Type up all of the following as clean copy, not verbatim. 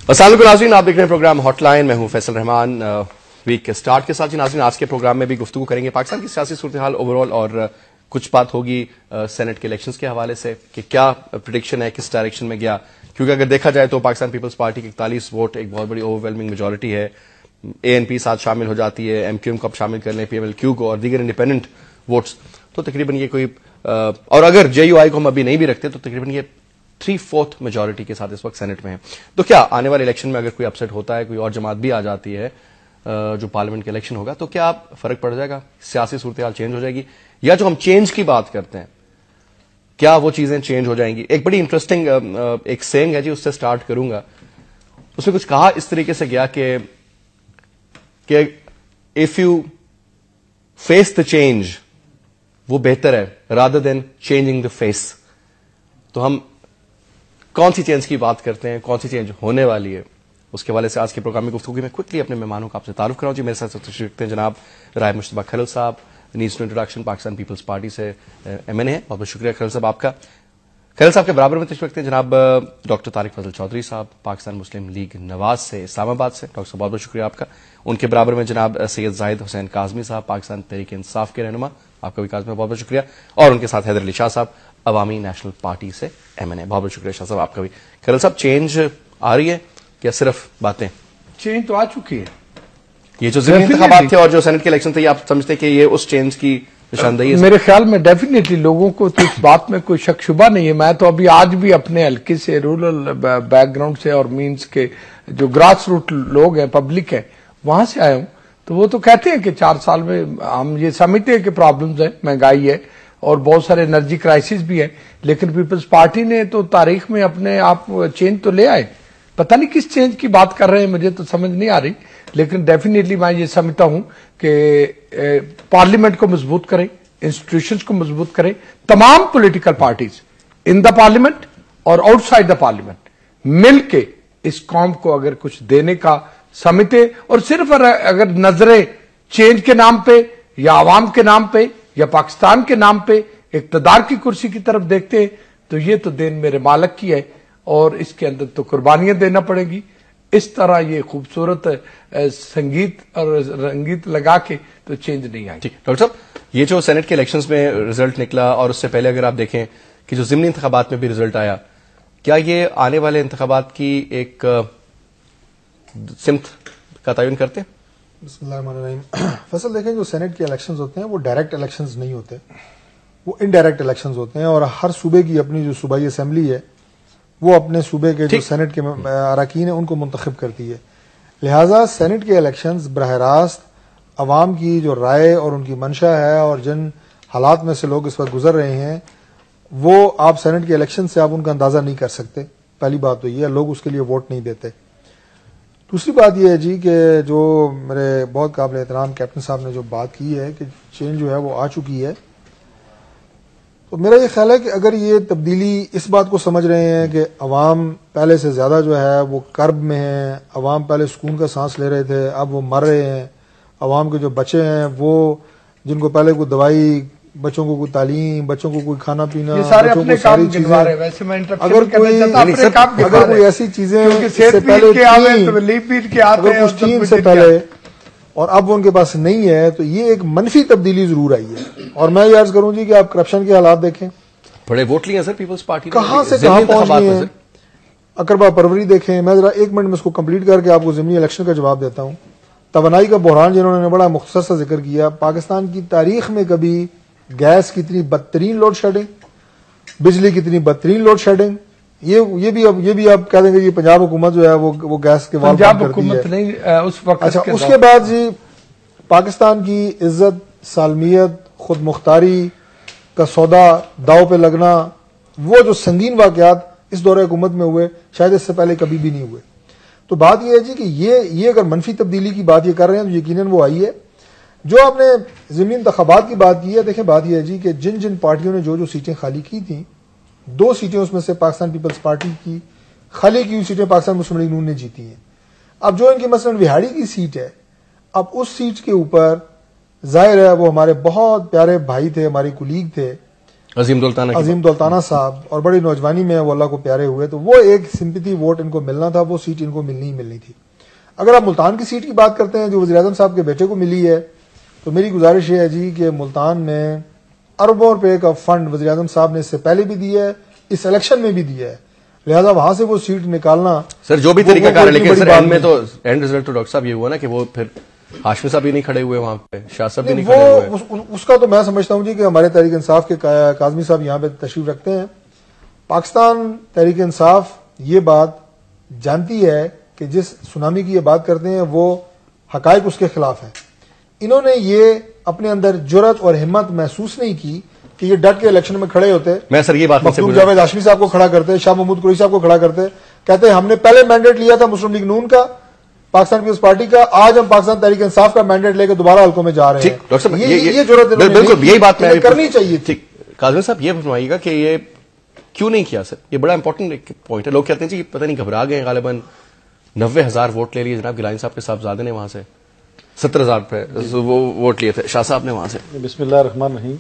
السلام علیکم ناظرین، آپ دیکھ رہے ہیں پروگرام ہاٹ لائن. میں ہوں فیصل رحمان. ویک کے سٹارٹ کے ساتھ ناظرین آج کے پروگرام میں بھی گفتگو کریں گے پاکستان کی سیاسی صورتحال اوور آل، اور کچھ بات ہوگی سینٹ کے الیکشنز کے حوالے سے کہ کیا پریڈکشن ہے، کس ڈائریکشن میں گیا. کیونکہ اگر دیکھا جائے تو پاکستان پیپلز پارٹی کی 41 ووٹ ایک بہت بڑی اوور ویلمنگ میجورٹی ہے. اے این پی ساتھ شامل ہو جاتی ہے، ایم کیو ایم کو شامل کر لیں، پی ایم ایل کیو کو اور دیگر انڈیپینڈنٹ ووٹس، تو تقریباً یہ کوئی اور اگر جے یو آئی کو ہم ابھی نہیں بھی رکھتے تو تقریباً یہ 3/4 میجورٹی کے ساتھ اس وقت سینٹ میں ہے. تو کیا آنے والے الیکشن میں اگر کوئی اپسیٹ ہوتا ہے، کوئی اور جماعت بھی آ جاتی ہے جو پارلیمنٹ کے الیکشن ہوگا، تو کیا فرق پڑ جائے گا؟ سیاسی صورتحال چینج ہو جائے گی؟ یا جو ہم چینج کی بات کرتے ہیں کیا وہ چیزیں چینج ہو جائیں گی؟ ایک بڑی انٹرسٹنگ ایک سینگ ہے جی، اس سے سٹارٹ کروں گا. اس میں کچھ کہا اس طریقے سے گیا کہ if you face the change وہ بہتر ہے rather than changing the face. تو ہم کون سی چینج کی بات کرتے ہیں، کون سی چینج ہونے والی ہے، اس کے حوالے سے آج کے پروگرام میں گفتگو میں کوئکلی اپنے مہمانوں کا آپ سے تعارف کراؤں. جی میرے ساتھ تشریف رکھتے ہیں جناب رائے مشتبہ کھلل صاحب، needs to introduction, Pakistan Peoples Party سے ایم این اے. بہت بہت شکریہ کھلل صاحب آپ کا. کھلل صاحب کے برابر میں تشریف رکھتے ہیں جناب ڈاکٹر طارق فضل چودھری صاحب، پاکستان مسلم لیگ نواز سے اسلام آباد سے. ڈاکٹر صاحب بہت بہت شکریہ آپ کا. ان کے برابر میں جناب سید زاہد حسین کاظمی صاحب، پاکستان تحریک انصاف کے رہنما، آپ کا بھی کاظمی بہت بہت شکریہ. اور ان کے ساتھ حیدر علی شاہ صاحب، عوامی نیشنل پارٹی سے ایم این اے. بہت بہت شکریہ شاہ صاحب آپ کا بھی. کھلل صاحب چینج آ رہی ہے یا صرف باتیں؟ چینج تو آ چکی ہے. یہ جو ضمنی انتخابات تھے اور جو سینٹ کے الیکشن تھے، یہ آپ سمجھتے کہ یہ اس چینج کی نشاندہی ہے؟ میرے خیال میں ڈیفینیٹلی لوگوں کو تو اس بات میں کوئی شک شبہ نہیں ہے. میں تو ابھی آج بھی اپنے حلقے سے، رورل بیک گراؤنڈ سے اور مینس کے جو گراس روٹ لوگ ہیں، پبلک ہے، وہاں سے آیا ہوں. تو وہ تو کہتے ہیں کہ 4 سال میں ہم یہ سمجھتے ہیں کہ پرابلمز ہیں، مہنگائی ہے اور بہت سارے انرجی کرائسس بھی ہے، لیکن پیپلز پارٹی نے تو تاریخ میں اپنے آپ چینج تو لے آئے. پتہ نہیں کس چینج کی بات کر رہے ہیں، مجھے تو سمجھ نہیں آ رہی. لیکن ڈیفینیٹلی میں یہ سمجھتا ہوں کہ پارلیمنٹ کو مضبوط کریں، انسٹیٹیوشنز کو مضبوط کریں، تمام پولیٹیکل پارٹیز ان دا پارلیمنٹ اور آؤٹ سائڈ دا پارلیمنٹ مل کے اس قوم کو اگر کچھ دینے کا سمجھتے، اور صرف اگر نظریں چینج کے نام پہ یا عوام کے نام پہ یا پاکستان کے نام پہ اقتدار کی کرسی کی طرف دیکھتے ہیں، تو یہ تو دین میرے مالک کی ہے اور اس کے اندر تو قربانیاں دینا پڑے گی. اس طرح یہ خوبصورت سنگیت اور رنگیت لگا کے تو چینج نہیں آئی. ڈاکٹر صاحب، یہ جو سینٹ کے الیکشنز میں رزلٹ نکلا اور اس سے پہلے اگر آپ دیکھیں کہ جو ضمنی انتخابات میں بھی رزلٹ آیا، کیا یہ آنے والے انتخابات کی ایک سمت کا تعین کرتے ہیں؟ بسم اللہ الرحمن الرحیم. فصل دیکھیں، جو سینٹ کے الیکشنز ہوتے ہیں وہ ڈائریکٹ الیکشنز نہیں ہوتے، وہ انڈائریکٹ الیکشنز ہوتے ہیں، اور ہر صوبے کی اپنی جو صوبائی اسمبلی ہے وہ اپنے صوبے کے جو سینٹ کے اراکین ہیں ان کو منتخب کرتی ہے. لہٰذا سینٹ کے الیکشنز براہ راست عوام کی جو رائے اور ان کی منشا ہے اور جن حالات میں سے لوگ اس وقت گزر رہے ہیں، وہ آپ سینٹ کے الیکشن سے آپ ان کا اندازہ نہیں کر سکتے. پہلی بات تو یہ ہے، لوگ اس کے لیے ووٹ نہیں دیتے. دوسری بات یہ ہے جی کہ جو میرے بہت قابل احترام کیپٹن صاحب نے جو بات کی ہے کہ چینج جو ہے وہ آ چکی ہے، تو میرا یہ خیال ہے کہ اگر یہ تبدیلی اس بات کو سمجھ رہے ہیں کہ عوام پہلے سے زیادہ جو ہے وہ کرب میں ہیں، عوام پہلے سکون کا سانس لے رہے تھے، اب وہ مر رہے ہیں، عوام کے جو بچے ہیں وہ جن کو پہلے کوئی دوائی، بچوں کو کوئی تعلیم، بچوں کو کوئی کھانا پینا، بچوں کو ساری چیزیں، اگر کوئی ایسی چیزیں سے پہلے اگر کچھ ٹیم سے پہلے اور اب ان کے پاس نہیں ہے، تو یہ ایک منفی تبدیلی ضرور آئی ہے. اور میں یہ عرض کروں جی کہ آپ کرپشن کے حالات دیکھیں، بڑے ووٹ لیے سر پیپلز پارٹی کہاں سے کہاں پہنچ گئی ہیں. اقربا پروری دیکھیں، میں ذرا 1 منٹ میں اس کو کمپلیٹ کر کے آپ کو ضمنی الیکشن کا جواب دیتا ہوں. توانائی کا بحران جنہوں نے بڑا مختصر سا ذکر کیا، پاکستان کی تاریخ میں کبھی گیس کی اتنی بدترین لوڈ شیڈنگ، بجلی کی اتنی بدترین لوڈ شیڈنگ، یہ بھی آپ کہہ دیں گے یہ پنجاب حکومت جو ہے وہ گیس کے وال پنجاب حکومت نہیں اس وقت. اچھا، اس کے بعد جی پاکستان کی عزت، سالمیت، خود مختاری کا سودا داؤ پہ لگنا، وہ جو سنگین واقعات اس دور حکومت میں ہوئے شاید اس سے پہلے کبھی بھی نہیں ہوئے. تو بات یہ ہے جی کہ یہ اگر منفی تبدیلی کی بات یہ کر رہے ہیں تو یقیناً وہ آئی ہے. جو آپ نے ضمنی انتخابات کی بات کی ہے، دیکھیں بات یہ ہے جی کہ جن پارٹیوں نے جو سیٹیں خالی کی تھیں، 2 سیٹیں اس میں سے پاکستان پیپلز پارٹی کی خالی کی ہوئی سیٹیں پاکستان مسلم لیگ نون نے جیتی ہیں. اب جو ان کی مثلا وہاڑی کی سیٹ ہے، اب اس سیٹ کے اوپر ظاہر ہے وہ ہمارے بہت پیارے بھائی تھے، ہمارے کولیگ تھے عظیم دولتانہ صاحب، اور بڑی نوجوانی میں وہ اللہ کو پیارے ہوئے، تو وہ ایک سمپیتی ووٹ ان کو ملنا تھا، وہ سیٹ ان کو ملنی ہی ملنی تھی۔ اگر آپ ملتان کی سیٹ کی بات کرتے ہیں جو وزیر اعظم صاحب کے بیٹے کو ملی ہے، تو میری گزارش یہ ہے جی کہ ملتان میں اربوں روپے کا فنڈ وزیر اعظم صاحب نے اس سے پہلے بھی دیا ہے، اس الیکشن میں بھی دیا ہے، لہذا وہاں سے وہ سیٹ نکالنا سر جو بھی طریقہ کار ہے، لیکن سر اینڈ میں تو اینڈ رزلٹ تو ڈاکٹر صاحب یہ ہوا نا کہ وہ پھر ہاشمی صاحب بھی نہیں کھڑے ہوئے وہاں پہ، شاہ صاحب بھی نہیں کھڑے ہوئے۔ اس کا تو میں سمجھتا ہوں جی کہ ہمارے تحریک انصاف کے کاظمی صاحب یہاں پہ تشریف رکھتے ہیں۔ پاکستان تحریک انصاف یہ بات جانتی ہے کہ جس سونامی کی یہ بات کرتے ہیں وہ حقائق اس کے خلاف ہیں۔ انہوں نے یہ اپنے اندر جرأت اور ہمت محسوس نہیں کی کہ یہ ڈٹ کے الیکشن میں کھڑے ہوتے، میں سر یہ بات مخدوم جاوید ہاشمی صاحب کو کھڑا کرتے، شاہ محمود قریشی صاحب کو کھڑا کرتے، کہتے ہم نے پہلے مینڈیٹ لیا تھا مسلم لیگ نون کا، پاکستان پیپلز پارٹی کا، آج ہم پاکستان تحریک انصاف کا مینڈیٹ لے کے دوبارہ حلقوں میں جا رہے ہیں۔ ڈاکٹر صاحب یہ جرأت بالکل یہی بات میں کرنی چاہیے تھی۔ کاظمی صاحب یہ فرمائیے گا کہ یہ کیوں نہیں کیا سر؟ یہ بڑا امپورٹنٹ پوائنٹ ہے۔ لوگ کہتے ہیں جی پتہ نہیں گھبرا گئے، غالباً 90,000 ووٹ لے لیے جناب گیلانی صاحب کے صاحبزادے نے، وہاں سے 70,000 ووٹ لیے تھے شاہ صاحب نے وہاں سے۔ بسم اللہ الرحمن الرحیم۔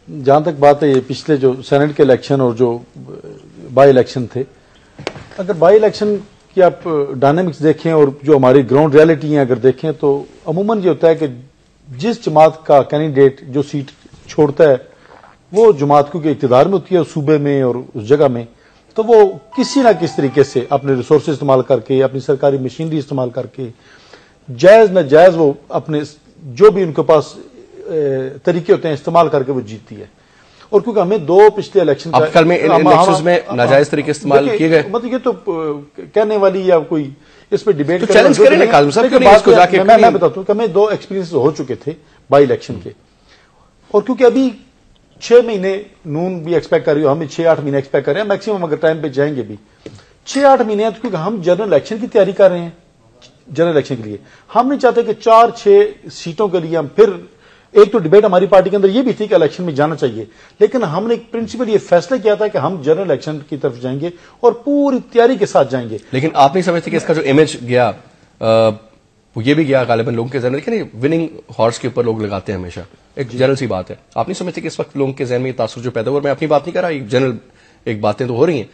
جہاں تک بات ہے یہ پچھلے جو سینٹ کے الیکشن اور جو بائی الیکشن تھے، اگر بائی الیکشن کی آپ ڈائنامکس دیکھیں اور جو ہماری گراؤنڈ ریالٹی ہیں اگر دیکھیں تو عموماً یہ ہوتا ہے کہ جس جماعت کا کینڈیڈیٹ جو سیٹ چھوڑتا ہے وہ جماعت کیونکہ اقتدار میں ہوتی ہے صوبے میں اور اس جگہ میں، تو وہ کسی نہ کس طریقے سے اپنے ریسورسز استعمال کر کے، اپنی سرکاری مشینری استعمال کر کے، جائز نہ جائز وہ اپنے جو بھی ان کے پاس طریقے ہوتے ہیں استعمال کر کے وہ جیتتی ہے۔ اور کیونکہ ہمیں دو پچھلے الیکشن کل میں الیکشنز میں ناجائز طریقے استعمال کیے گئے، مطلب یہ تو کہنے والی یا کوئی اس پہ ڈیبیٹ چیلنج کریں نا کاظم صاحب، کیوں نہیں اس کو جا کے میں بتاتا ہوں کہ ہمیں دو ایکسپیرینس ہو چکے تھے بائی الیکشن کے، اور کیونکہ ابھی 6 مہینے نون بھی ایکسپیکٹ کر رہی ہو، ہم 6-8 مہینے ایکسپیکٹ کر رہے ہیں میکسیمم، اگر ٹائم پہ جائیں گے بھی 6-8 مہینے ہیں، تو کیونکہ ہم جنرل الیکشن کی تیاری کر رہے ہیں، جنرل الیکشن کے لیے ہم نہیں چاہتے کہ 4-6 سیٹوں کے لیے ہم پھر ایک تو ڈیبیٹ ہماری پارٹی کے اندر یہ بھی تھی کہ الیکشن میں جانا چاہیے، لیکن ہم نے ایک پرنسپل یہ فیصلہ کیا تھا کہ ہم جنرل الیکشن کی طرف جائیں گے اور پوری تیاری کے ساتھ جائیں گے۔ لیکن آپ نہیں سمجھتے کہ اس کا جو امیج گیا وہ یہ بھی گیا غالباً لوگوں کے ذہن میں، کہ وننگ ہارس کے اوپر لوگ لگاتے ہیں ہمیشہ، ایک جنرل سی بات ہے۔ آپ نہیں سمجھتے کہ اس وقت لوگوں کے ذہن میں یہ تاثر جو پیدا ہوا، اور میں اپنی بات نہیں کر رہا، ایک جنرل ایک باتیں تو ہو رہی ہیں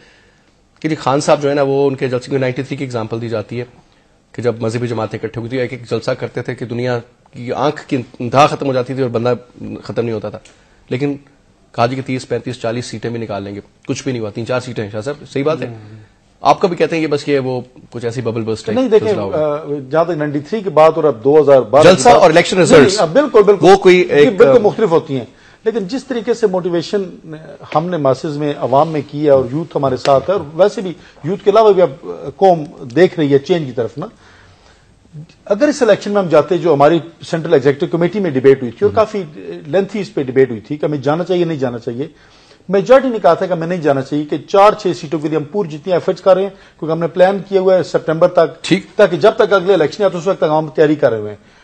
کہ جی خان صاحب جو ہے نا وہ ان کے جلسے میں 93 کی ایگزامپل دی جاتی ہے کہ جب مذہبی جماعتیں اکٹھے ہوئی تھی ایک ایک جلسہ کرتے تھے کہ دنیا کی آنکھ کی انتہا ختم ہو جاتی تھی اور بندہ ختم نہیں ہوتا تھا، لیکن کہا جی کہ 30-35-40 سیٹیں بھی نکال لیں گے، کچھ بھی نہیں ہوا، 3-4 سیٹیں ہیں۔ شاہ صاحب صحیح بات ہے، آپ کا بھی کہتے ہیں کہ بس یہ وہ کچھ ایسی ببل برسٹ ہے؟ نہیں دیکھیں، جہاں تک 93 کی بات اور اب 2012 جلسہ اور الیکشن ریزلٹس بالکل وہ کوئی بالکل مختلف ہوتی ہیں، لیکن جس طریقے سے موٹیویشن ہم نے ماسز میں عوام میں کی ہے اور یوتھ ہمارے ساتھ ہے، اور ویسے بھی یوتھ کے علاوہ بھی اب قوم دیکھ رہی ہے چینج کی طرف نا، اگر اس الیکشن میں ہم جاتے جو ہماری سینٹرل ایگزیکٹو کمیٹی میں ڈیبیٹ ہوئی تھی اور کافی لینتھی اس پہ ڈیبیٹ ہوئی تھی کہ ہمیں جانا چاہیے نہیں جانا چاہیے، میجورٹی نے کہا تھا کہ ہمیں نہیں جانا چاہیے، کہ 4-6 سیٹوں کے لیے ہم پوری جتنی ایفرٹس کر رہے ہیں، کیونکہ ہم نے پلان کیا ہوا ہے سپٹمبر تک، ٹھیک، تاکہ جب تک اگلے الیکشن آتے اس وقت تک ہم تیاری کر رہے ہوئے ہیں۔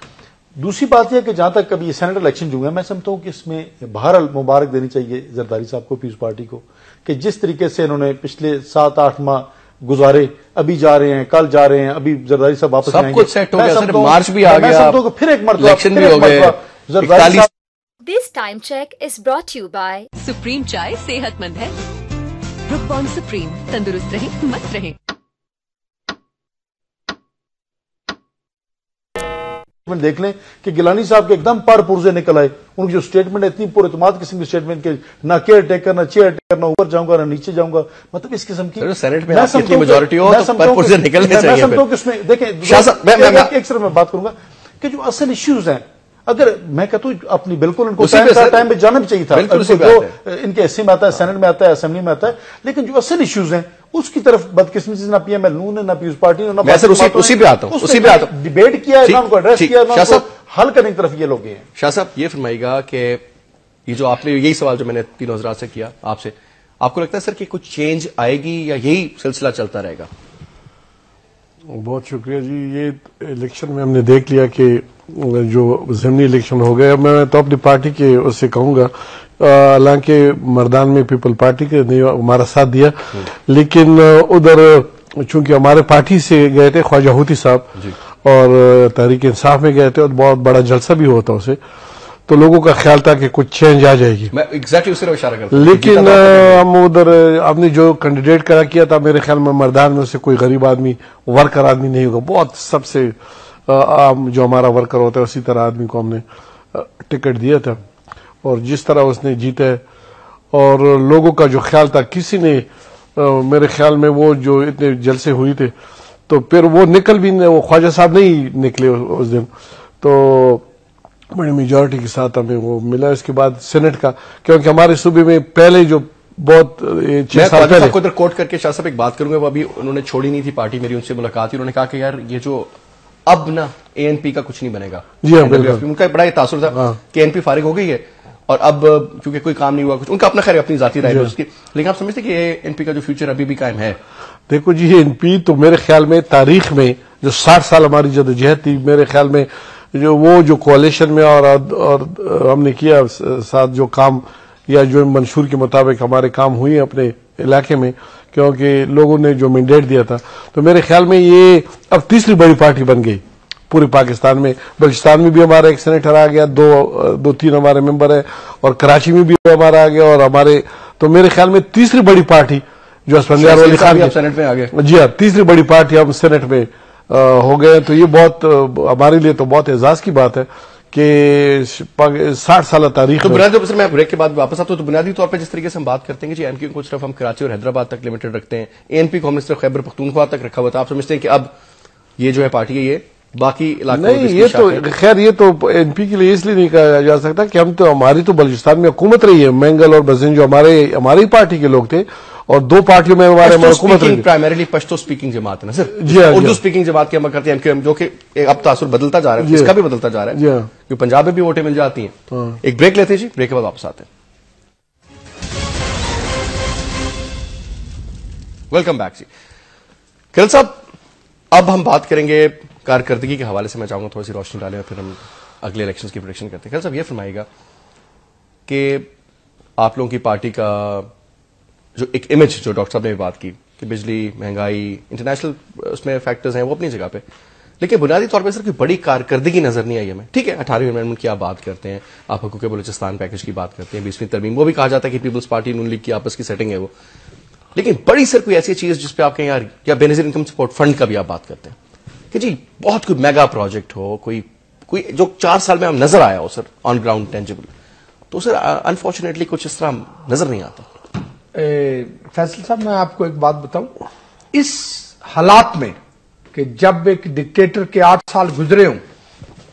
دوسری بات یہ ہے کہ جہاں تک کبھی یہ سینٹرل الیکشن جو ہوئے ہیں، میں سمجھتا ہوں کہ اس میں بہرحال مبارک دینی چاہیے زرداری صاحب کو، پیپلز پارٹی کو، کہ جس طریقے سے انہوں نے پچھلے 7-8 ماہ گزارے، ابھی جا رہے ہیں، کل جا رہے ہیں، ابھی زرداری صاحب واپس آئیں گے، سب کچھ سیٹ ہو گیا سر، مارچ بھی آ گیا، میں سمجھتا ہوں کہ پھر ایک مرتبہ الیکشن بھی ہو گئے، زرداری صاحب۔ This time check is brought to you by supreme چائے صحت مند ہے، بروک سپریم، تندرست رہیں مست رہیں۔ دیکھ لیں کہ گیلانی صاحب کے ایک دم پر پرزے نکل آئے، ان کی جو سٹیٹمنٹ ہے اتنی پر اعتماد قسم کی سٹیٹمنٹ کہ نہ کیئر ٹیکر نہ چیئر ٹیکر، نہ اوپر جاؤں گا نہ نیچے جاؤں گا، مطلب اس قسم کی سینٹ میں آپ کی اتنی میجورٹی ہو تو پر پرزے نکلنے چاہیے۔ میں سمجھتا ہوں کہ اس میں دیکھیں ایک صرف میں بات کروں گا کہ جو اصل ایشوز ہیں، اگر میں کہتا ہوں اپنی بالکل ان کو ٹائم پہ جانا بھی چاہیے تھا، جو ان کے حصے میں آتا ہے، سینٹ میں آتا ہے، اسمبلی میں آتا ہے، لیکن جو اصل ایشوز ہیں اس کی طرف بدقسمتی سے نہ پی ایم ایل نون نے نہ پیپلز پارٹی نے، میں سر اسی پہ آتا ہوں، ڈیبیٹ کیا ہے، نہ ان کو ایڈریس کیا، نہ ان کو حل کرنے کی طرف یہ لوگ ہیں۔ شاہ صاحب یہ فرمائیے گا کہ یہ جو آپ نے یہی سوال جو میں نے تینوں حضرات سے کیا آپ سے، آپ کو لگتا ہے سر کہ کچھ چینج آئے گی یا یہی سلسلہ چلتا رہے گا؟ بہت شکریہ جی، یہ الیکشن میں ہم نے دیکھ لیا کہ جو ضمنی الیکشن ہو گیا، میں تو اپنی پارٹی کے اس سے کہوں گا، حالانکہ مردان میں پیپل پارٹی کے نے ہمارا ساتھ دیا، لیکن ادھر چونکہ ہمارے پارٹی سے گئے تھے خواجہ ہوتی صاحب اور تحریک انصاف میں گئے تھے اور بہت بڑا جلسہ بھی ہوتا اسے، تو لوگوں کا خیال تھا کہ کچھ چینج آ جائے گی. میں ایگزیکٹلی اسی طرح اشارہ کرتا ہوں. لیکن ہم ادھر ہم نے جو کینڈیڈیٹ کھڑا کیا تھا میرے خیال میں مردان میں سے کوئی غریب آدمی ورکر آدمی نہیں ہوگا. بہت سب سے عام جو ہمارا ورکر ہوتا ہے اسی طرح آدمی کو ہم نے ٹکٹ دیا تھا, اور جس طرح اس نے جیتا ہے اور لوگوں کا جو خیال تھا, کسی نے میرے خیال میں وہ جو اتنے جلسے ہوئی تھے تو پھر وہ نکل بھی وہ خواجہ صاحب نہیں نکلے اس دن, تو بڑی میجورٹی کے ساتھ ہمیں وہ ملا. اس کے بعد سینٹ کا, کیونکہ ہمارے صوبے میں پہلے جو بہت 6 سال پہلے کو ادھر کوٹ کر کے شاہ صاحب ایک بات کروں گا, وہ ابھی انہوں نے چھوڑی نہیں تھی پارٹی, میری ان سے ملاقات ہوئی, انہوں نے کہا کہ یار یہ جو اب نا اے این پی کا کچھ نہیں بنے گا. جی ہاں بالکل, ان کا بڑا یہ تاثر تھا کہ اے این پی فارغ ہو گئی ہے اور اب کیونکہ کوئی کام نہیں ہوا کچھ, ان کا اپنا خیر اپنی ذاتی رائے ہے اس کی, لیکن آپ سمجھتے کہ اے این پی کا جو فیوچر ابھی بھی قائم ہے؟ دیکھو جی, اے این پی تو میرے خیال میں تاریخ میں جو 60 سال ہماری جدوجہد تھی, میرے خیال میں جو کوalition میں اور ہم نے کیا ساتھ جو کام یا جو منشور کے مطابق ہمارے کام ہوئے اپنے علاقے میں, کیونکہ لوگوں نے جو مینڈیٹ دیا تھا, تو میرے خیال میں یہ اب تیسری بڑی پارٹی بن گئی پورے پاکستان میں. بلوچستان میں بھی ہمارا ایک سینیٹر آ گیا, 2-3 ہمارے ممبر ہیں, اور کراچی میں بھی ہمارا آ گیا, اور ہمارے تو میرے خیال میں تیسری بڑی پارٹی جو اسفندیار ولی خان سینٹ میں آ گئے. جی ہاں, تیسری بڑی پارٹی ہم سینٹ میں ہو گئے. تو یہ بہت ہمارے لیے تو بہت اعزاز کی بات ہے کہ 60 سالہ تاریخ. تو بنیادی طور پر میں بریک کے بعد واپس آتا ہوں. تو بنیادی طور پہ جس طریقے سے ہم بات کرتے ہیں کہ جی ایم کیو کو صرف ہم کراچی اور حیدرآباد تک لمیٹڈ رکھتے ہیں, اے این پی کو ہم نے صرف خیبر پختونخوا تک رکھا ہوا تھا, آپ سمجھتے ہیں کہ اب یہ جو ہے پارٹی ہے یہ باقی علاقوں میں نہیں, یہ تو خیر یہ تو این پی کے لیے اس لیے نہیں کہا جا سکتا کہ ہم تو ہماری تو بلوچستان میں حکومت رہی ہے. مینگل اور بزن جو ہماری پارٹی کے لوگ تھے, اور 2 پارٹیوں میں ہمارے حکومت رہی. پرائمریلی پشتو اسپیکنگ جماعت ہے نا سر, جی ہاں, اردو اسپیکنگ جماعت کی ہم کرتے ہیں جو کہ اب تاثر بدلتا جا رہا ہے, اس کا بھی بدلتا جا رہا ہے, کیونکہ پنجاب میں بھی ووٹیں مل جاتی ہیں. ایک بریک لیتے ہیں جی, بریک کے بعد واپس آتے ہیں. ویلکم بیک جی. کھیل صاحب, اب ہم بات کریں گے کارکردگی کے حوالے سے, میں چاہوں گا تھوڑی سی روشنی ڈالیں اور پھر ہم اگلے الیکشنز کی پریڈکشن کرتے ہیں. کھیل صاحب یہ فرمائیے گا کہ آپ لوگوں کی پارٹی کا جو ایک امیج جو ڈاکٹر صاحب نے بات کی کہ بجلی, مہنگائی, انٹرنیشنل اس میں فیکٹرز ہیں وہ اپنی جگہ پہ, لیکن بنیادی طور پہ سر کوئی بڑی کارکردگی نظر نہیں آئی ہمیں. ٹھیک ہے 18ویں امینڈمنٹ کی آپ بات کرتے ہیں, آپ حقوق بلوچستان پیکج کی بات کرتے ہیں, 20ویں ترمیم, وہ بھی کہا جاتا ہے کہ پیپلز پارٹی نون لیگ کی آپس کی سیٹنگ ہے وہ, لیکن بڑی سر کوئی ایسی چیز جس پہ آپ کہیں یار, یا بے نظیر انکم سپورٹ فنڈ کا بھی آپ بات کرتے ہیں کہ جی بہت کوئی میگا پروجیکٹ ہو, کوئی جو 4 سال میں ہم نظر آیا ہو سر آن گراؤنڈ ٹینجیبل, تو سر انفارچونیٹلی کچھ اس طرح نظر نہیں آتا. فیصل صاحب میں آپ کو ایک بات بتاؤں, اس حالات میں کہ جب ایک ڈکٹیٹر کے 8 سال گزرے ہوں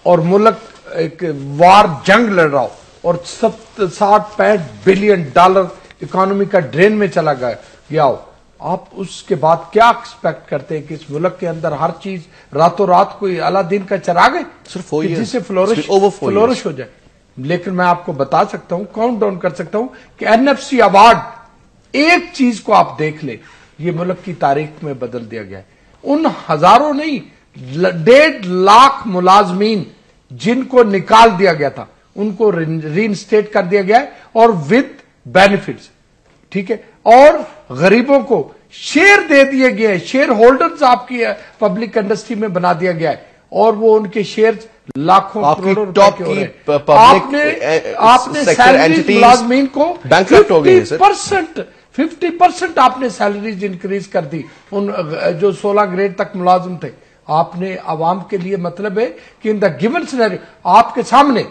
اور ملک ایک وار جنگ لڑ رہا ہو اور 60-65 بلین ڈالر اکانومی کا ڈرین میں چلا گیا ہو, آپ اس کے بعد کیا ایکسپیکٹ کرتے ہیں کہ اس ملک کے اندر ہر چیز راتوں رات کوئی اعلیٰ دین کا چراغ ہے جس سے فلورش ہو جائے. لیکن میں آپ کو بتا سکتا ہوں, کاؤنٹ ڈاؤن کر سکتا ہوں کہ NFC ایوارڈ ایک چیز کو آپ دیکھ لیں, یہ ملک کی تاریخ میں بدل دیا گیا ہے. ان ہزاروں نہیں 1.5 لاکھ ملازمین جن کو نکال دیا گیا تھا ان کو ری انسٹیٹ کر دیا گیا ہے, اور ود بینیفٹس, ٹھیک ہے, اور غریبوں کو شیئر دے دیے گئے ہیں, شیئر ہولڈرز آپ کی پبلک انڈسٹری میں بنا دیا گیا ہے, اور وہ ان کے شیئر لاکھوں کروڑوں روپے کے ہو رہے ہیں. آپ نے سیلریز ملازمین کو 50% آپ نے سیلریز انکریز کر دی, ان جو 16 گریڈ تک ملازم تھے. آپ نے عوام کے لیے مطلب ہے کہ ان دا گیون سینیریو آپ کے سامنے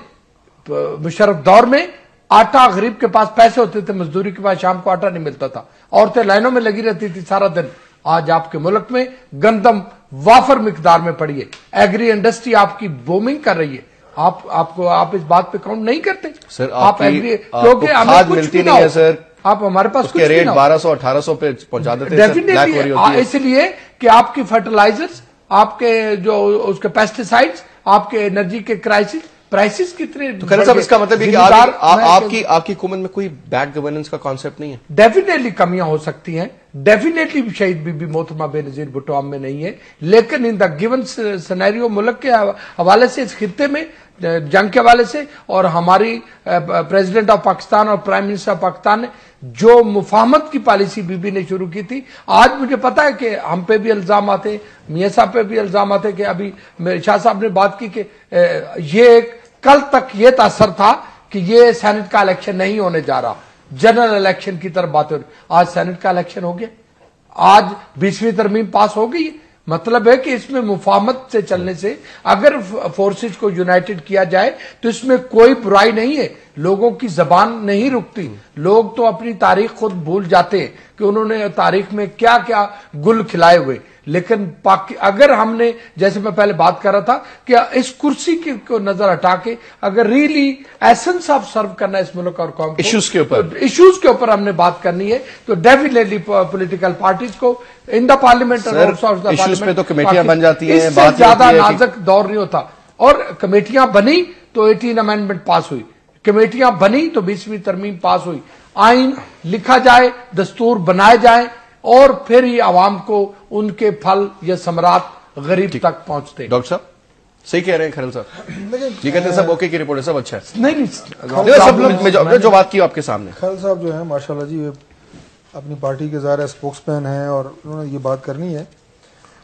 مشرف دور میں آٹا غریب کے پاس پیسے ہوتے تھے, مزدوری کے بعد شام کو آٹا نہیں ملتا تھا, عورتیں لائنوں میں لگی رہتی تھی سارا دن. آج آپ کے ملک میں گندم وافر مقدار میں پڑی ہے, ایگری انڈسٹری آپ کی بومنگ کر رہی ہے. آپ اس بات پہ کاؤنٹ نہیں کرتے سر, آپ کیونکہ کھاد ملتی نہیں ہے سر, آپ ہمارے پاس کے ریٹ 1200-1800 پہ پہنچا دیتے ہیں, اس لیے کہ آپ کی فرٹیلائزرز, آپ کے جو اس کے پیسٹیسائڈز, آپ کے انرجی کے پرائسز کتنے. تو خیر صاحب اس کا مطلب ہے کہ آپ کی حکومت میں کوئی بیڈ گورننس کا کانسیپٹ نہیں ہے. ڈیفینیٹلی کمیاں ہو سکتی ہیں, ڈیفینیٹلی شہید بی بی محترمہ بے نظیر بھٹو ہم میں نہیں ہے, لیکن ان دا گیون سینیریو ملک کے حوالے سے, اس خطے میں جنگ کے حوالے سے, اور ہماری پریزیڈنٹ آف پاکستان اور پرائم منسٹر آف پاکستان نے جو مفاہمت کی پالیسی بی بی نے شروع کی تھی, آج مجھے پتا ہے کہ ہم پہ بھی الزام آتے, میاں صاحب پہ بھی الزام آتے, کہ ابھی شاہ صاحب نے بات کی کہ یہ ایک کل تک یہ تاثر تھا کہ یہ سینٹ کا الیکشن نہیں ہونے جا رہا, جنرل الیکشن کی طرف بات ہو رہی. آج سینٹ کا الیکشن ہو گیا, آج 20ویں ترمیم پاس ہو گئی. مطلب ہے کہ اس میں مفاہمت سے چلنے سے اگر فورسز کو یونائٹڈ کیا جائے تو اس میں کوئی برائی نہیں ہے. لوگوں کی زبان نہیں رکتی, لوگ تو اپنی تاریخ خود بھول جاتے ہیں کہ انہوں نے تاریخ میں کیا کیا گل کھلائے ہوئے. لیکن اگر ہم نے, جیسے میں پہلے بات کر رہا تھا, کہ اس کرسی کو نظر ہٹا کے اگر ریلی ایسنس آف سرو کرنا اس ملک اور قوم کو, ایشوز کے اوپر ہم نے بات کرنی ہے, تو ڈیفینیٹلی پولیٹیکل پارٹیز کو ان دا پارلیمنٹ پہ تو کمیٹیاں بن جاتی ہیں, اس سے زیادہ نازک دور نہیں ہوتا. اور کمیٹیاں بنی تو 18 امینڈمنٹ پاس ہوئی, کمیٹیاں بنی تو 20ویں ترمیم پاس ہوئی, آئین لکھا جائے, دستور بنائے جائیں, اور پھر ہی عوام کو ان کے پھل یا ثمرات غریب تک پہنچتے. ڈاکٹر صاحب صحیح کہہ رہے ہیں خیرل صاحب, یہ کہتے ہیں سب اوکے کی رپورٹ ہے, سب اچھا ہے. نہیں, جو بات کی آپ کے سامنے, خیرل صاحب جو ہے ماشاءاللہ جی اپنی پارٹی کے ظاہر اسپوکس مین ہیں اور انہوں نے یہ بات کرنی ہے,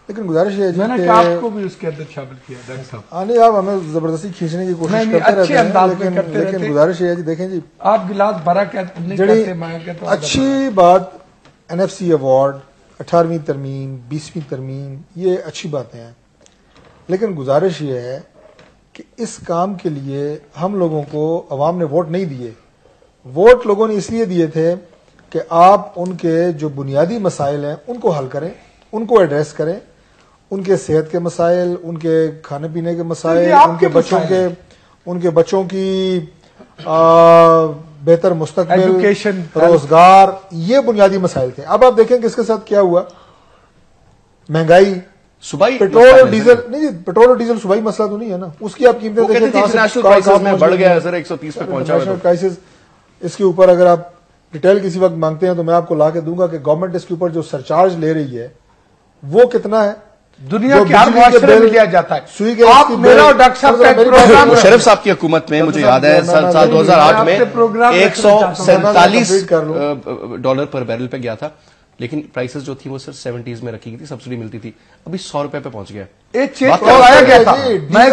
لیکن گزارش ہے میں نے آپ کو بھی اس کے اندر شامل کیا ڈاکٹر صاحب. نہیں, آپ ہمیں زبردستی کھینچنے کی کوشش کرتے رہتے ہیں, لیکن گزارش ہے جی دیکھیں جی, آپ گلاس بھرا کہتے ہیں, اچھی بات NFC ایوارڈ, 18ویں ترمیم, 20ویں ترمیم, یہ اچھی باتیں ہیں, لیکن گزارش یہ ہے کہ اس کام کے لیے ہم لوگوں کو عوام نے ووٹ نہیں دیے. ووٹ لوگوں نے اس لیے دیے تھے کہ آپ ان کے جو بنیادی مسائل ہیں ان کو حل کریں, ان کو ایڈریس کریں, ان کے صحت کے مسائل, ان کے کھانے پینے کے مسائل, ان کے بچوں کی بہتر مستقبل, روزگار, یہ بنیادی مسائل تھے. اب آپ دیکھیں کہ اس کے ساتھ کیا ہوا, مہنگائی, صوبائی پیٹرول اور ڈیزل, نہیں جی پیٹرول اور ڈیزل صوبائی مسئلہ تو نہیں ہے نا, اس کی آپ قیمتیں دیکھیں بڑھ گیا سر 130 پہ پہنچا. کرائسس, اس کے اوپر اگر آپ ڈیٹیل کسی وقت مانگتے ہیں تو میں آپ کو لا کے دوں گا کہ گورنمنٹ اس کے اوپر جو سرچارج لے رہی ہے وہ کتنا ہے. دنیا کے ہر معاشرے میں لیا جاتا ہے. آپ میرا اور ڈاکٹر صاحب کا ایک پروگرام, مشرف صاحب کی حکومت میں مجھے یاد ہے سال 2008 میں $147 پر بیرل پہ گیا تھا, لیکن پرائسز جو تھی وہ صرف 70s میں رکھی گئی تھی, سبسڈی ملتی تھی, ابھی $100 پہ پہنچ گیا. ایک چیز آیا گیا تھا, میں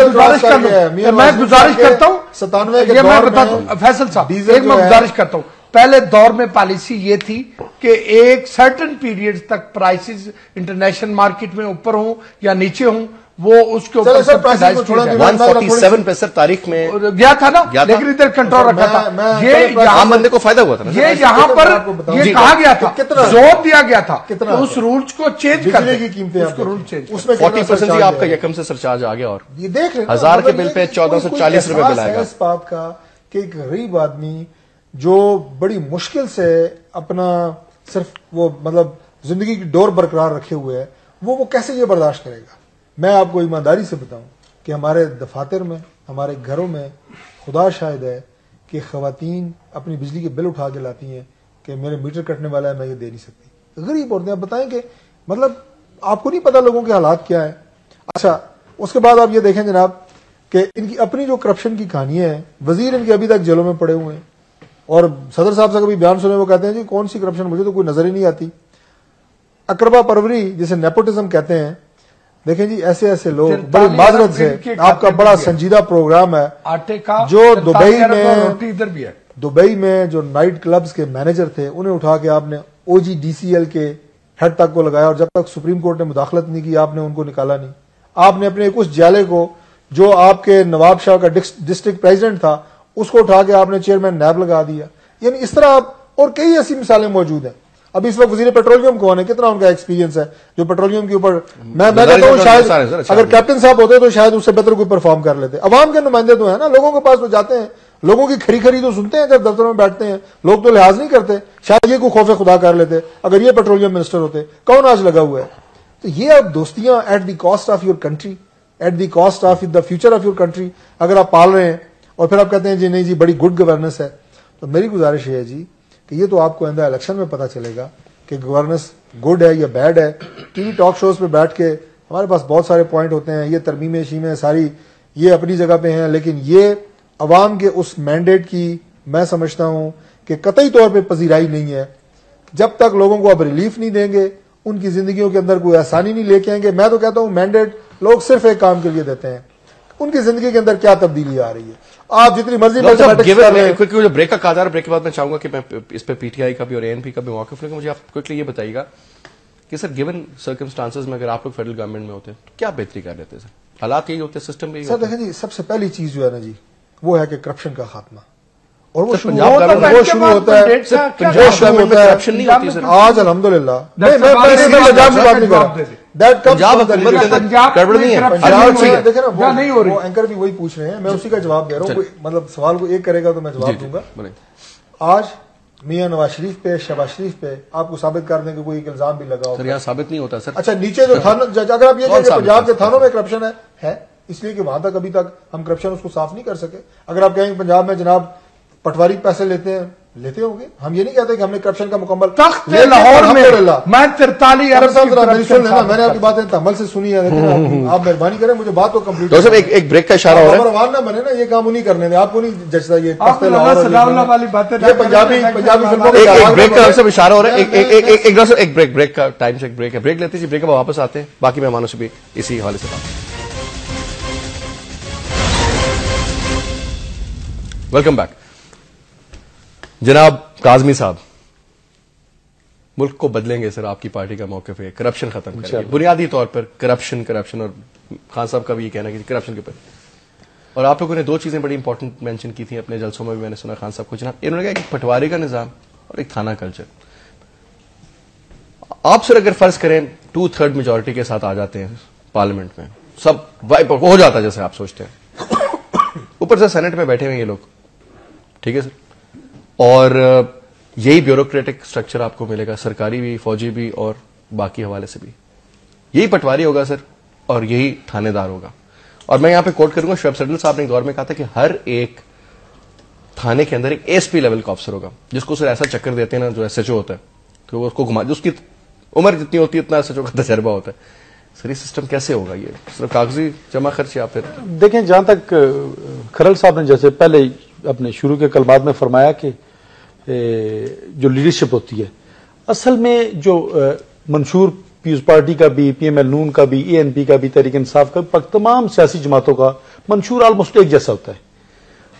گزارش کرتا ہوں, 97 کے یہ میں دور بتاتا ہوں فیصل صاحب, ڈیزل ایک میں گزارش کرتا ہوں, پہلے دور میں پالیسی یہ تھی کہ ایک سرٹن پیریڈ تک پرائسز انٹرنیشنل مارکیٹ میں اوپر ہوں یا نیچے ہوں, وہ اس کے اوپر 147 پہ سر تاریخ میں گیا تھا نا, لیکن ادھر کنٹرول رکھا تھا. یہ عام بندے کو فائدہ ہوا تھا, یہ یہاں پر یہ کہا گیا تھا, زور دیا گیا تھا اس رولز کو چینج کرنے کی قیمتیں, اس کو رول چینج, اس میں 40% آپ کا یکم سے سرچارج آ گیا, اور یہ دیکھ رہے 1000 کے بل پہ 1440 روپے بل آئے گا. اس بات کا کہ ایک غریب آدمی جو بڑی مشکل سے اپنا صرف وہ مطلب زندگی کی ڈور برقرار رکھے ہوئے ہے, وہ کیسے یہ برداشت کرے گا. میں آپ کو ایمانداری سے بتاؤں کہ ہمارے دفاتر میں, ہمارے گھروں میں خدا شاہد ہے کہ خواتین اپنی بجلی کے بل اٹھا کے لاتی ہیں کہ میرے میٹر کٹنے والا ہے, میں یہ دے نہیں سکتی. غریب عورتیں, آپ بتائیں کہ مطلب آپ کو نہیں پتا لوگوں کے حالات کیا ہیں. اچھا, اس کے بعد آپ یہ دیکھیں جناب کہ ان کی اپنی جو کرپشن کی کہانیاں ہیں, وزیر ان کے ابھی تک جیلوں میں پڑے ہوئے ہیں, اور صدر صاحب سے کبھی بیان سنے وہ کہتے ہیں جی کون سی کرپشن, مجھے تو کوئی نظر ہی نہیں آتی. اقربا پروری جسے نیپوٹزم کہتے ہیں, دیکھیں جی ایسے ایسے لوگ, بڑی معذرت سے, آپ کا بڑا سنجیدہ پروگرام ہے جو دبئی میں جو نائٹ کلبز کے مینیجر تھے انہیں اٹھا کے آپ نے OGDCL کے ہیڈ تک کو لگایا, اور جب تک سپریم کورٹ نے مداخلت نہیں کی آپ نے ان کو نکالا نہیں. آپ نے اپنے اس جالے کو جو آپ کے نواب شاہ کا ڈسٹرکٹ پریزیڈنٹ تھا اس کو اٹھا کے آپ نے چیئرمین نیب لگا دیا. یعنی اس طرح اور کئی ایسی مثالیں موجود ہیں. اب اس وقت وزیر پیٹرولیم کون ہے, کتنا ان کا ایکسپیرینس ہے جو پیٹرولیم کے اوپر, میں کہتا ہوں شاید اگر کیپٹن صاحب ہوتے تو شاید اس سے بہتر کوئی پرفارم کر لیتے. عوام کے نمائندے تو ہیں نا, لوگوں کے پاس تو جاتے ہیں, لوگوں کی کھری تو سنتے ہیں جب دفتروں میں بیٹھتے ہیں, لوگ تو لحاظ نہیں کرتے. شاید یہ کوئی خوف خدا کر لیتے اگر یہ پیٹرولیم منسٹر ہوتے. کون آج لگا ہوا ہے. تو یہ اب دوستیاں at the cost of your country, at the cost of the future of your country اگر آپ پال رہے ہیں, اور پھر آپ کہتے ہیں جی نہیں جی بڑی گڈ گورننس ہے. تو میری گزارش یہ ہے جی کہ یہ تو آپ کو آئندہ الیکشن میں پتا چلے گا کہ گورننس گڈ ہے یا بیڈ ہے. ٹی وی ٹاک شوز پہ بیٹھ کے ہمارے پاس بہت سارے پوائنٹ ہوتے ہیں, یہ ترمیمیں شیمیں ساری یہ اپنی جگہ پہ ہیں, لیکن یہ عوام کے اس مینڈیٹ کی میں سمجھتا ہوں کہ قطعی طور پہ پذیرائی نہیں ہے. جب تک لوگوں کو اب ریلیف نہیں دیں گے, ان کی زندگیوں کے اندر کوئی آسانی نہیں لے کے آئیں گے. میں تو کہتا ہوں مینڈیٹ لوگ صرف ایک کام کے لیے دیتے ہیں, ان کی زندگی کے اندر کیا تبدیلی آ رہی ہے. آپ جتنی مرضی میتھمیٹکس کر لیں. جو بریک کا قاعدہ ہے، بریک کے بعد میں چاہوں گا کہ میں اس پہ پی ٹی آئی کا بھی اور اے این پی کا بھی موقف لوں گا. مجھے آپ کوئکلی یہ بتائیے گا کہ سر گیون سرکمسٹانسز میں اگر آپ لوگ فیڈرل گورنمنٹ میں ہوتے تو کیا بہتری کر لیتے سر؟ حالات یہی ہوتے، سسٹم بھی. سر دیکھیں جی، سب سے پہلی چیز جو ہے نا جی وہ ہے کہ کرپشن کا خاتمہ. اور وہ شروع ہوتا ہے کرپشن نہیں ہوتی سر آج الحمدللہ. وہ اینکر بھی وہی پوچھ رہے ہیں، میں اسی کا جواب دے رہا ہوں. مطلب سوال کو ایک کرے گا تو میں جواب دوں گا. آج میاں نواز شریف پہ، شہباز شریف پہ آپ کو ثابت کر دیں کہ کوئی ایک الزام بھی لگا ہو. یہاں ثابت نہیں ہوتا سر. اچھا نیچے جو اگر آپ یہ کہیں کہ پنجاب کے تھانوں میں کرپشن ہے اس لیے کہ وہاں تک ابھی تک ہم کرپشن اس کو صاف نہیں کر سکے. اگر آپ کہیں کہ پنجاب میں جناب پٹواری پیسے لیتے ہوں گے، ہم یہ نہیں کہتے کہ ہم نے کرپشن کا مکمل تخت لاہور میں میں 43 ارب میں نے آپ کی باتیں تحمل سے سنی ہے، آپ مہربانی کریں مجھے بات کو کمپلیٹ. ایک بریک کا اشارہ ہو رہا ہے. نہ بنے نا، یہ کام انہیں کرنے دیں، آپ کو نہیں جچتا یہ والی باتیں. پنجابی فلموں ایک بریک کا سب اشارہ ہو رہا ہے. ایک بریک کا ٹائم چیک بریک ہے، بریک لیتے بریک کے واپس آتے ہیں، باقی مہمانوں سے بھی اسی حوالے سے بات. Welcome back. جناب کاظمی صاحب، ملک کو بدلیں گے سر آپ کی پارٹی کا موقف ہے، کرپشن ختم کریں گے بنیادی طور پر. کرپشن اور خان صاحب کا بھی یہ کہنا کہ کرپشن کے اوپر. اور آپ لوگوں نے دو چیزیں بڑی امپورٹنٹ مینشن کی تھیں اپنے جلسوں میں بھی، میں نے سنا خان صاحب کو. جناب انہوں نے کہا ایک پٹواری کا نظام اور ایک تھانہ کلچر. آپ سر اگر فرض کریں 2/3 میجورٹی کے ساتھ آ جاتے ہیں پارلیمنٹ میں، سب وائپ ہو جاتا ہے جیسے آپ سوچتے ہیں، اوپر سے سینٹ میں بیٹھے ہوئے یہ لوگ، ٹھیک ہے سر، اور یہی بیوروکریٹک سٹرکچر آپ کو ملے گا، سرکاری بھی، فوجی بھی اور باقی حوالے سے بھی. یہی پٹواری ہوگا سر اور یہی تھانے دار ہوگا. اور میں یہاں پہ کوٹ کروں گا، شعیب سردل صاحب نے ایک دور میں کہا تھا کہ ہر ایک تھانے کے اندر ایک ایس پی لیول کا افسر ہوگا، جس کو سر ایسا چکر دیتے ہیں نا جو ایس ایچ او ہوتا ہے، تو وہ اس کو گھما، اس کی عمر جتنی ہوتی ہے اتنا ایس ایچ او کا تجربہ ہوتا ہے. سر یہ سسٹم کیسے ہوگا؟ یہ صرف کاغذی جمع خرچ یا پھر؟ دیکھیں جہاں تک کھرل صاحب نے جیسے پہلے اپنے شروع کے کلمات میں فرمایا کہ جو لیڈرشپ ہوتی ہے، اصل میں جو منشور پیپلز پارٹی کا بھی، پی ایم ایل نون کا بھی، اے این پی کا بھی، تحریک انصاف کا بھی، تمام سیاسی جماعتوں کا منشور آلموسٹ ایک جیسا ہوتا ہے.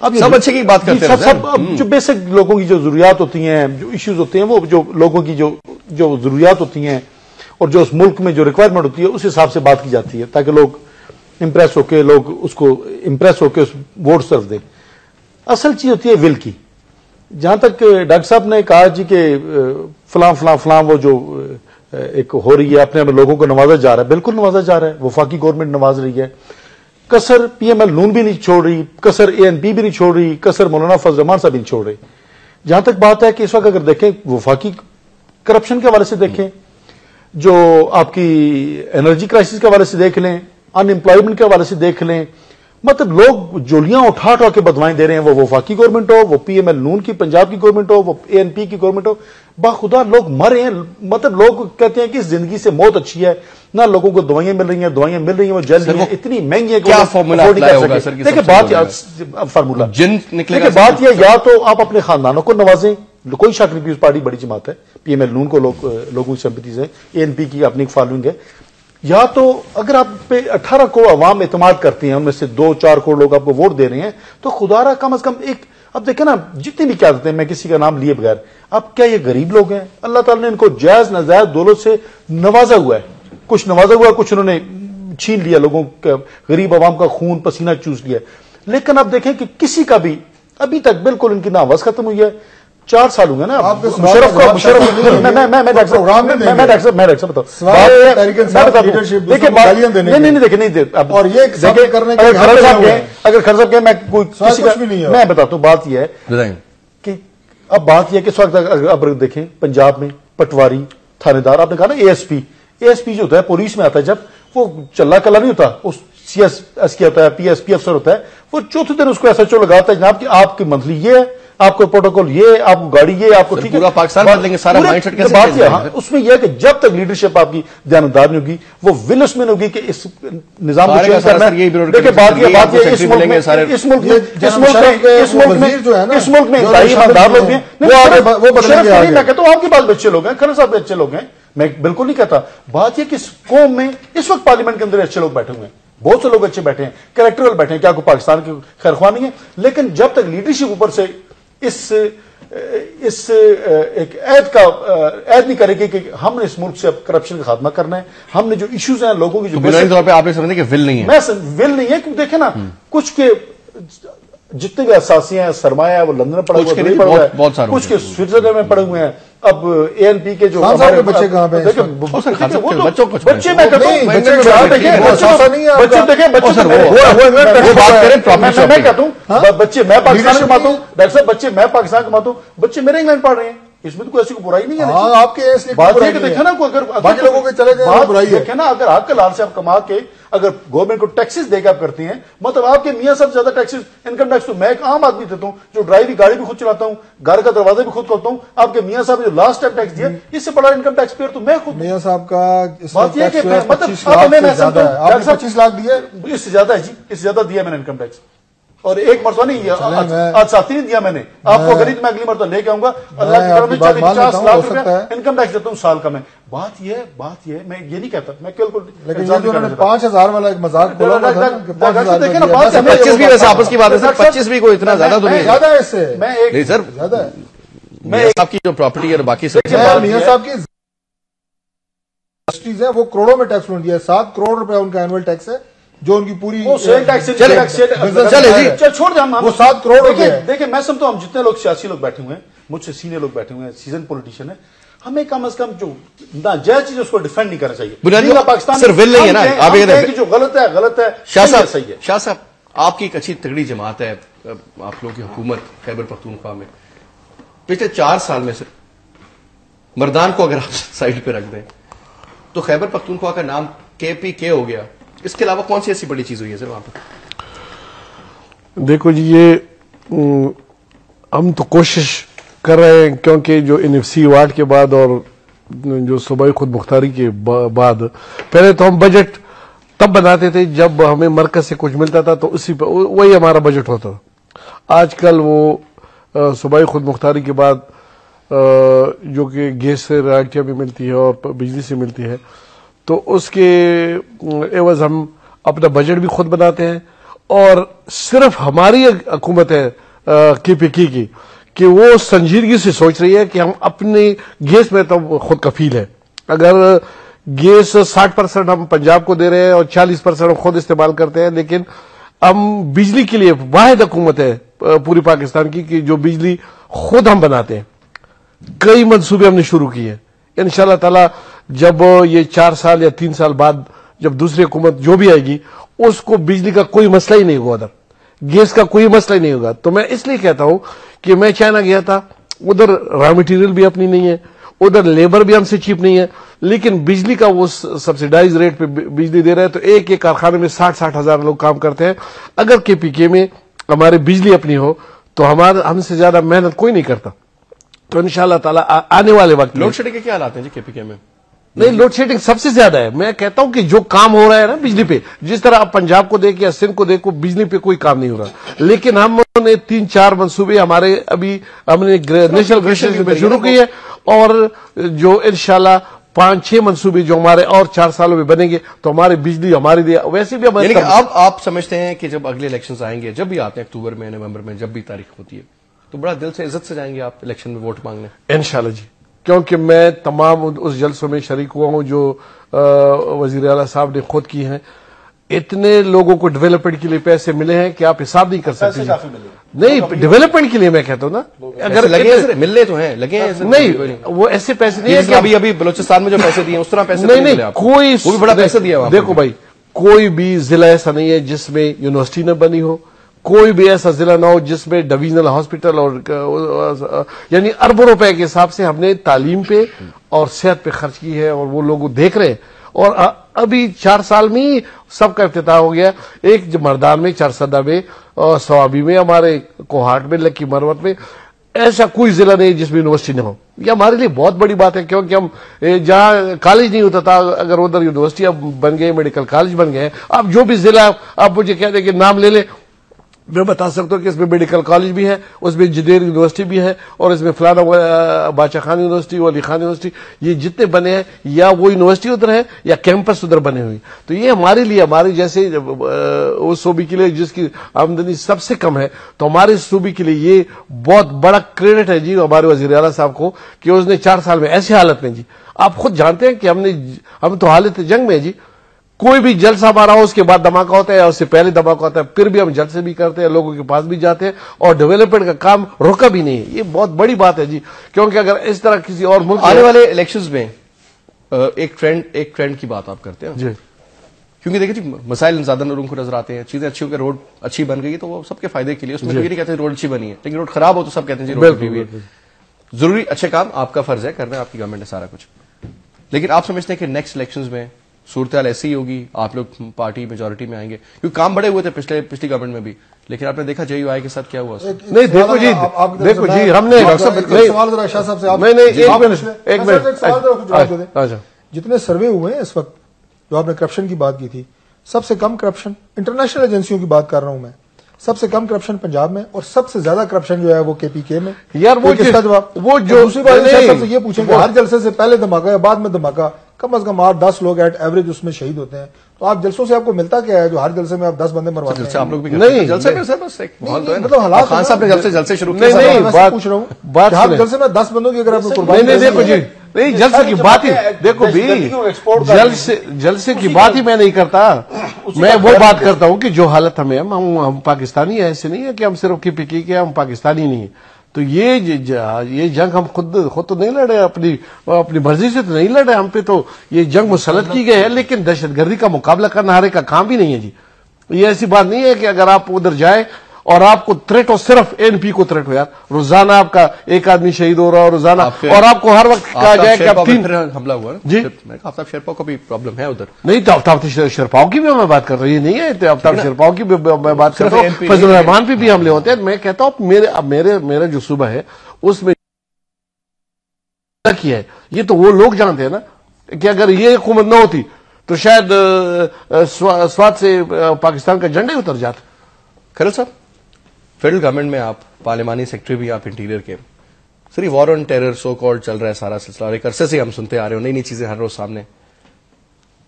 اب سب اچھے کی بات کرتے ہیں، سب جو بیسک لوگوں کی جو ضروریات ہوتی ہیں، جو ایشوز ہوتے ہیں، وہ جو لوگوں کی جو ضروریات ہوتی ہیں اور جو اس ملک میں جو ریکوائرمنٹ ہوتی ہے اس حساب سے بات کی جاتی ہے، تاکہ لوگ امپریس ہو کے اس ووٹ صرف دیں. اصل چیز ہوتی ہے ول کی. جہاں تک ڈاکٹر صاحب نے کہا جی کہ فلاں فلاں فلاں وہ جو ایک ہو رہی ہے، اپنے لوگوں کو نوازا جا رہا ہے، بالکل نوازا جا رہا ہے، وفاقی گورنمنٹ نواز رہی ہے. کسر پی ایم ایل نون بھی نہیں چھوڑ رہی، کسر اے این پی بھی نہیں چھوڑ رہی، کسر مولانا فضل الرحمان صاحب بھی نہیں چھوڑ رہے. جہاں تک بات ہے کہ اس وقت اگر دیکھیں وفاقی کرپشن کے حوالے سے دیکھیں، جو آپ کی انرجی کرائسس کے حوالے سے دیکھ لیں، ان امپلائمنٹ کے حوالے سے دیکھ لیں، مطلب لوگ جولیاں اٹھا کے بدوائیں دے رہے ہیں، وہ وفاقی گورنمنٹ ہو، وہ پی ایم ایل نون کی پنجاب کی گورنمنٹ ہو، وہ اے این پی کی گورنمنٹ ہو، باخدا لوگ مر رہے ہیں. مطلب لوگ کہتے ہیں کہ زندگی سے موت اچھی ہے، نہ لوگوں کو دوائیاں مل رہی ہیں، وہ جیل میں اتنی مہنگی ہے. کیا فارمولا اپلائی ہوگا سر؟ دیکھیں بات فارمولا دیکھیں بات یہ، یا تو آپ اپنے خاندانوں کو نوازیں، کوئی شک نہیں، پیپلز پارٹی بڑی جماعت ہے، پی ایم ایل نون کو لوگوں کی سمپتیز ہیں، اے این پی کی اپنی فالوئنگ ہے. یا تو اگر آپ پہ 18 کروڑ عوام اعتماد کرتے ہیں، ان میں سے 2-4 کروڑ لوگ آپ کو ووٹ دے رہے ہیں، تو خدا را کم از کم ایک، اب دیکھیں نا جتنی بھی قیادت ہیں، میں کسی کا نام لیے بغیر، اب کیا یہ غریب لوگ ہیں؟ اللہ تعالیٰ نے ان کو جائز ناجائز دولت سے نوازا ہوا ہے. کچھ نوازا ہوا ہے، کچھ انہوں نے چھین لیا، لوگوں کا، غریب عوام کا خون پسینہ چوس لیا. لیکن اب دیکھیں کہ کسی کا بھی ابھی تک بالکل ان کی نہ آواز ختم ہوئی ہے. 4 سال ہوئے نا مشرف کو، اگر خرچ کیا میں بتاتا ہوں. بات یہ ہے کہ اب بات یہ کہ اس وقت اب دیکھیں پنجاب میں پٹواری، تھانے دار، آپ نے کہا نا اے ایس پی جو ہوتا ہے پولیس میں آتا ہے، جب وہ چلا کلا نہیں ہوتا، اس سی ایس کی ہوتا ہے، پی ایس پی افسر ہوتا ہے، وہ چوتھے دن اس کو ایس ایچ او لگاتا ہے، جناب کہ آپ کی منتھلی یہ ہے، آپ کو پروٹوکول یہ، آپ کو گاڑی یہ، آپ کو ٹھیک ہے، پورا پاکستان بدلیں گے، سارا مائنڈ سیٹ کیسے بات ہے. اس میں یہ ہے کہ جب تک لیڈرشپ آپ کی دیانتدار نہیں ہوگی، وہ ول اس میں نہیں ہوگی کہ اس نظام کو چینج کرنا ہے. دیکھیں بات یہ اس ملک میں ایماندار لوگ ہیں، میں کہتا ہوں آپ کے پاس بھی اچھے لوگ ہیں، کھنہ صاحب بھی اچھے لوگ ہیں، میں بالکل نہیں کہتا. بات یہ کہ اس قوم میں اس وقت پارلیمنٹ کے اندر اچھے لوگ بیٹھے ہوئے ہیں، بہت سے لوگ اچھے بیٹھے ہیں، کریکٹرل بیٹھے ہیں، کیا کوئی پاکستان کی خیر خواہ نہیں ہے، لیکن جب تک لیڈرشپ اوپر سے اس ایک عہد نہیں کرے گی کہ ہم نے اس ملک سے اب کرپشن کا خاتمہ کرنا ہے، ہم نے جو ایشوز ہیں لوگوں کی جو بنیادی طور پہ آپ نے سمجھا کہ ول نہیں ہے، میں ول نہیں ہے، کیونکہ دیکھیں نا کچھ کے جتنے بھی اثاثیاں ہیں، سرمایہ ہے، وہ لندن میں پڑا ہوا ہے، کچھ کے سوئٹزرلینڈ میں پڑے ہوئے ہیں، اب اے این پی کے جو ہمارے بچے کہاں پہ بچے میں کہتا ہوں میں کہتا ہوں بچے میں پاکستان کماتا ہوں، ڈاکٹر صاحب بچے میں پاکستان کماتا ہوں، بچے میرے انگلینڈ پڑھ رہے ہیں، اس میں تو کوئی ایسی کوئی برائی نہیں ہے، آپ کے بات یہ کہ دیکھیں نا اگر باقی لوگوں کے چلے جائیں برائی ہے، دیکھیں نا اگر آپ کے لال سے آپ کما کے اگر گورنمنٹ کو ٹیکسز دے کے آپ کرتی ہیں، مطلب آپ کے میاں صاحب زیادہ ٹیکسز انکم ٹیکس تو میں ایک عام آدمی دیتا ہوں جو ڈرائیوری گاڑی بھی خود چلاتا ہوں، گھر کا دروازہ بھی خود کھولتا ہوں، آپ کے میاں صاحب جو لاسٹ ٹائم ٹیکس دیا اس سے بڑا انکم ٹیکس پیئر تو میں خود میاں صاحب کا بات یہ کہ 25 لاکھ دیے، اس سے زیادہ ہے جی، اس سے زیادہ دیا میں نے انکم ٹیکس، اور ایک مرتبہ نہیں آج ساتھی نہیں دیا میں نے آپ کو، غریب میں اگلی مرتبہ لے کے آؤں گا، اللہ کی کرم سے 50 لاکھ روپے انکم ٹیکس دیتا ہوں سال کا میں، بات یہ ہے میں یہ نہیں کہتا، میں بالکل لیکن یہ جو انہوں نے 5,000 والا ایک مذاق کھولا تھا، 25 بھی ویسے آپس کی بات ہے سر، 25 بھی کوئی اتنا زیادہ تو نہیں زیادہ ہے، اس سے نہیں سر، زیادہ ہے، میاں صاحب کی جو پراپرٹی اور باقی سب میاں صاحب کی انڈسٹریز ہیں وہ کروڑوں میں ٹیکس لوں گی، 7 کروڑ روپے ان کا اینوئل ٹیکس ہے جو ان کی پوری چھوڑ دیں، وہ 7 کروڑ روپے ہے۔ دیکھیں میں سمجھتا ہوں ہم جتنے لوگ سیاسی لوگ بیٹھے ہوئے ہیں، مجھ سے سینئر لوگ بیٹھے ہوئے ہیں، سیزن پولیٹیشین ہیں، ہمیں کم از کم جو ناجائز چیز اس کو ڈیفینڈ نہیں کرنا چاہیے، پاکستان صرف ول نہیں ہے نا، آپ یہ جو غلط ہے غلط ہے، شاہ صحیح ہے۔ شاہ صاحب آپ کی ایک اچھی تگڑی جماعت ہے، آپ لوگوں کی حکومت خیبر پختونخوا میں پچھلے 4 سال میں سے مردان کو اگر آپ سائڈ پہ رکھ دیں تو خیبر پختونخوا کا نام KPK ہو گیا، اس کے علاوہ کون سی ایسی بڑی چیز ہوئی ہے سر وہاں پہ؟ دیکھو جی یہ ہم تو کوشش کر رہے ہیں، کیونکہ جو NFC وارڈ کے بعد اور جو صوبائی خود مختاری کے بعد پہلے تو ہم بجٹ تب بناتے تھے جب ہمیں مرکز سے کچھ ملتا تھا تو اسی پہ وہی ہمارا بجٹ ہوتا تھا۔ آج کل وہ صوبائی خود مختاری کے بعد جو کہ گیس سے رائٹیاں بھی ملتی ہے اور بجلی سے ملتی ہے، تو اس کے عوض ہم اپنا بجٹ بھی خود بناتے ہیں، اور صرف ہماری حکومت ہے KPK کی کہ وہ سنجیدگی سے سوچ رہی ہے کہ ہم اپنی گیس میں تو خود کفیل ہے، اگر گیس 60% ہم پنجاب کو دے رہے ہیں اور 40% ہم خود استعمال کرتے ہیں، لیکن ہم بجلی کے لیے واحد حکومت ہے پوری پاکستان کی کہ جو بجلی خود ہم بناتے ہیں۔ کئی منصوبے ہم نے شروع کیے ہیں، انشاءاللہ تعالی جب یہ 4 سال یا 3 سال بعد جب دوسری حکومت جو بھی آئے گی اس کو بجلی کا کوئی مسئلہ ہی نہیں ہوگا، ادھر گیس کا کوئی مسئلہ ہی نہیں ہوگا۔ تو میں اس لیے کہتا ہوں کہ میں چائنا گیا تھا، ادھر را مٹیریل بھی اپنی نہیں ہے، ادھر لیبر بھی ہم سے چیپ نہیں ہے، لیکن بجلی کا وہ سبسیڈائز ریٹ پہ بجلی دے رہے ہیں، تو ایک کارخانے میں 60 ہزار لوگ کام کرتے ہیں۔ اگر KPK میں ہماری بجلی اپنی ہو تو ہم سے زیادہ محنت کوئی نہیں کرتا، تو انشاءاللہ تعالی آنے والے وقت لوڈ شیڈنگ کے کیا حالات ہیں جی KPK میں؟ نہیں، لوڈ شیڈنگ سب سے زیادہ ہے۔ میں کہتا ہوں کہ جو کام ہو رہا ہے نا بجلی پہ، جس طرح آپ پنجاب کو دیکھ یا سندھ کو دیکھو، بجلی پہ کوئی کام نہیں ہو رہا، لیکن ہم نے 3-4 منصوبے ہمارے ابھی ہم نے نیشنل گریڈ میں شروع کی ہے، اور جو انشاءاللہ 5-6 منصوبے جو ہمارے اور 4 سالوں میں بنیں گے تو ہماری بجلی ہماری ویسے بھی یعنی کہ اب آپ سمجھتے ہیں کہ جب اگلے الیکشنز آئیں گے، جب بھی آتے ہیں اکتوبر میں، نومبر میں، جب بھی تاریخ ہوتی ہے، تو بڑا دل سے عزت سے جائیں گے آپ الیکشن میں ووٹ مانگنے؟ انشاءاللہ جی، کیونکہ میں تمام اس جلسوں میں شریک ہوا ہوں جو وزیر اعلیٰ صاحب نے خود کی ہیں۔ اتنے لوگوں کو ڈیولپمنٹ کے لیے پیسے ملے ہیں کہ آپ حساب نہیں کر سکتے۔ نہیں، ڈیولپمنٹ کے لیے میں کہتا ہوں نا، اگر لگے ملنے تو ہیں، لگے ہیں نہیں، وہ ایسے پیسے نہیں ہے کہ ابھی بلوچستان میں جو پیسے دیے اس طرح پیسے نہیں، کوئی وہ بھی بڑا پیسہ دیا ہوا۔ دیکھو بھائی، کوئی بھی ضلع ایسا نہیں ہے جس میں یونیورسٹی نہ بنی ہو، کوئی بھی ایسا ضلع نہ ہو جس میں ڈویژنل ہاسپٹل، اور یعنی اربوں روپے کے حساب سے ہم نے تعلیم پہ اور صحت پہ خرچ کی ہے، اور وہ لوگ دیکھ رہے ہیں، اور ابھی 4 سال میں ہی سب کا افتتاح ہو گیا۔ ایک مردان میں، چارسدہ میں، اور سوابی میں، ہمارے کوہاٹ میں، لکی مروت میں، ایسا کوئی ضلع نہیں جس میں یونیورسٹی نہ ہو۔ یہ ہمارے لیے بہت بڑی بات ہے، کیونکہ ہم جہاں کالج نہیں ہوتا تھا اگر ادھر یونیورسٹی اب بن گئے، میڈیکل کالج بن گئے۔ اب جو بھی ضلع آپ مجھے کہہ دیں کہ نام لے لیں، میں بتا سکتا ہوں کہ اس میں میڈیکل کالج بھی ہے, اس میں انجینئرنگ یونیورسٹی بھی ہے, اور اس میں فلانا بادشاہ خان یونیورسٹی, علی خان یونیورسٹی, یہ جتنے بنے ہیں یا وہ یونیورسٹی ادھر ہے یا کیمپس ادھر بنے ہوئے. تو یہ ہمارے لیے, ہمارے جیسے اس صوبے کے لیے جس کی آمدنی سب سے کم ہے, تو ہمارے صوبے کے لیے یہ بہت بڑا کریڈٹ ہے جی ہمارے وزیر اعلیٰ صاحب کو کہ اس نے 4 سال میں ایسی حالت میں جی, آپ خود جانتے ہیں کہ ہم تو حالت جنگ میں جی, کوئی بھی جلسہ ہمارا ہو اس کے بعد دھماکہ ہوتا ہے یا اس سے پہلے دھماکہ ہوتا ہے, پھر بھی ہم جلسے بھی کرتے ہیں, لوگوں کے پاس بھی جاتے ہیں, اور ڈیولپمنٹ کا کام رکا بھی نہیں ہے. یہ بہت بڑی بات ہے جی, کیونکہ اگر اس طرح کسی اور ملک آنے والے الیکشنز میں ایک ٹرینڈ کی بات آپ کرتے ہیں جی, کیونکہ دیکھیں جی مسائل زیادہ لوگوں کو نظر آتے ہیں, چیزیں اچھی ہو کے روڈ اچھی بن گئی تو وہ سب کے فائدے کے لیے, اس میں یہ نہیں کہتے روڈ اچھی بنی ہے, لیکن روڈ خراب ہو تو سب کہتے ہیں جی روڈ ٹوٹی ہوئی ہے. ضروری اچھے کام آپ کا فرض ہے کرنا, آپ کی گورنمنٹ ہے سارا کچھ, لیکن آپ سمجھتے ہیں کہ نیکسٹ الیکشنز میں صورتحال ایسی ہی ہوگی, آپ لوگ پارٹی میجورٹی میں آئیں گے, کیونکہ کام بڑے ہوئے تھے پچھلی گورنمنٹ میں بھی, لیکن آپ نے دیکھا جے یو آئی کے ساتھ کیا ہوا. نہیں دیکھو جی ہم نے شاہ صاحب سے جتنے سروے ہوئے ہیں اس وقت, جو آپ نے کرپشن کی بات کی تھی, سب سے کم کرپشن انٹرنیشنل ایجنسیوں کی بات کر رہا ہوں میں, سب سے کم کرپشن پنجاب میں, اور سب سے زیادہ کرپشن جو ہے وہ کے پی کے میں. یار وہ کس کا جواب, وہ جو دوسری بات سے یہ پوچھیں گے ہر جلسے سے پہلے دھماکہ یا بعد میں دھماکہ, کم از کم 8-10 لوگ ایٹ ایوریج اس میں شہید ہوتے ہیں, تو آپ جلسوں سے آپ کو ملتا کیا ہے جو ہر جلسے میں آپ 10 بندے مرواتے ہیں. آپ لوگ بھی نہیں جلسے میں بس ایک ماحول تو ہے, مطلب حالات خان صاحب نے جب سے جلسے شروع کیے نہیں میں پوچھ رہا ہوں ہر جلسے میں 10 بندوں کی اگر آپ قربانی. نہیں دیکھو جی, نہیں جلسے کی بات ہی دیکھو بھی, جلسے کی بات ہی میں نہیں کرتا, میں وہ بات کرتا ہوں کہ جو حالت ہمیں, ہم پاکستانی ہیں, ایسے نہیں ہے کہ ہم صرف کی پکی کے ہم پاکستانی نہیں ہیں. تو یہ جنگ ہم خود تو نہیں لڑے, اپنی مرضی سے تو نہیں لڑے, ہم پہ تو یہ جنگ مسلط کی گئی ہے, لیکن دہشت گردی کا مقابلہ کرنا ہر ایک کا کام بھی نہیں ہے جی. یہ ایسی بات نہیں ہے کہ اگر آپ ادھر جائیں اور آپ کو تھریٹ ہو, صرف این پی کو تھریٹ ہو, یار روزانہ آپ کا ایک آدمی شہید ہو رہا ہے روزانہ, اور آپ کو ہر وقت کہا جائے کہ آپ 3 حملہ ہوا جی, آفتاب شیرپا کو بھی پرابلم ہے ادھر. نہیں تو آفتاب شیرپاؤں کی بھی میں بات کر رہی ہوں, نہیں ہے آفتاب شیرپاؤں کی بھی میں بات کر رہا ہوں, فضل الرحمان پہ بھی حملے ہوتے ہیں. میں کہتا ہوں میرا جو صوبہ ہے اس میں کیا ہے, یہ تو وہ لوگ جانتے ہیں نا کہ اگر یہ حکومت نہ ہوتی تو شاید سوات سے پاکستان کا جھنڈا ہی اتر جاتا. خیرل صاحب, فیڈرل گورنمنٹ میں آپ پارلیمانی سیکرٹری بھی, آپ انٹیریئر کے, صرف وار آن ٹیرر سو کالڈ چل رہا ہے سارا سلسلہ, اور ایک عرصے سے ہم سنتے آ رہے ہو, نئی چیزیں ہر روز سامنے,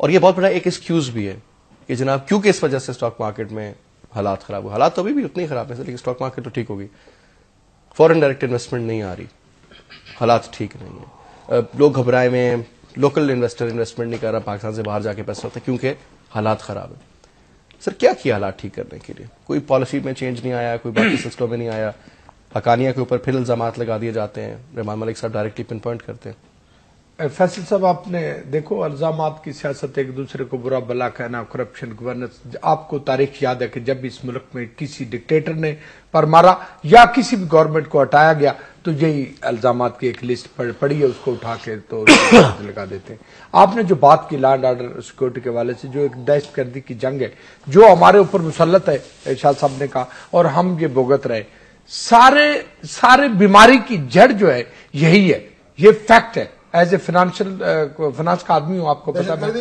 اور یہ بہت بڑا ایک ایکسکیوز بھی ہے کہ جناب کیونکہ اس وجہ سے اسٹاک مارکیٹ میں حالات خراب ہوئے. حالات تو ابھی بھی اتنے خراب ہیں لیکن اسٹاک مارکیٹ تو ٹھیک ہوگی, فورن ڈائریکٹ انویسٹمنٹ نہیں آ رہی, حالات ٹھیک نہیں ہیں, لوگ گھبرائے ہوئے ہیں, لوکل انویسٹر انویسٹمنٹ نہیں کر رہا پاکستان سے باہر جا کے پیسہ ہوتا ہے کیونکہ حالات خراب ہیں. سر کیا کیا حالات ٹھیک کرنے کے لیے؟ کوئی پالیسی میں چینج نہیں آیا, کوئی باقی سلسلوں میں نہیں آیا, حقانیہ کے اوپر پھر الزامات لگا دیے جاتے ہیں, رحمان ملک صاحب ڈائریکٹلی پن پوائنٹ کرتے ہیں. فیصل صاحب آپ نے دیکھو الزامات کی سیاست, ایک دوسرے کو برا بلا کہنا, کرپشن, گورننس. آپ کو تاریخ یاد ہے کہ جب اس ملک میں کسی ڈکٹیٹر نے پر مارا یا کسی بھی گورنمنٹ کو ہٹایا گیا تو یہی الزامات کی ایک لسٹ پڑی ہے, اس کو اٹھا کے تو لگا دیتے ہیں. آپ نے جو بات کی لینڈ آرڈر سیکورٹی کے حوالے سے, جو ایک دہشت گردی کی جنگ ہے جو ہمارے اوپر مسلط ہے, شاہ صاحب نے کہا, اور ہم یہ بھگت رہے, سارے بیماری کی جڑ جو ہے یہی ہے, یہ فیکٹ ہے. ایز اے فائنانس کا آدمی ہوں, آپ کو پتا نہیں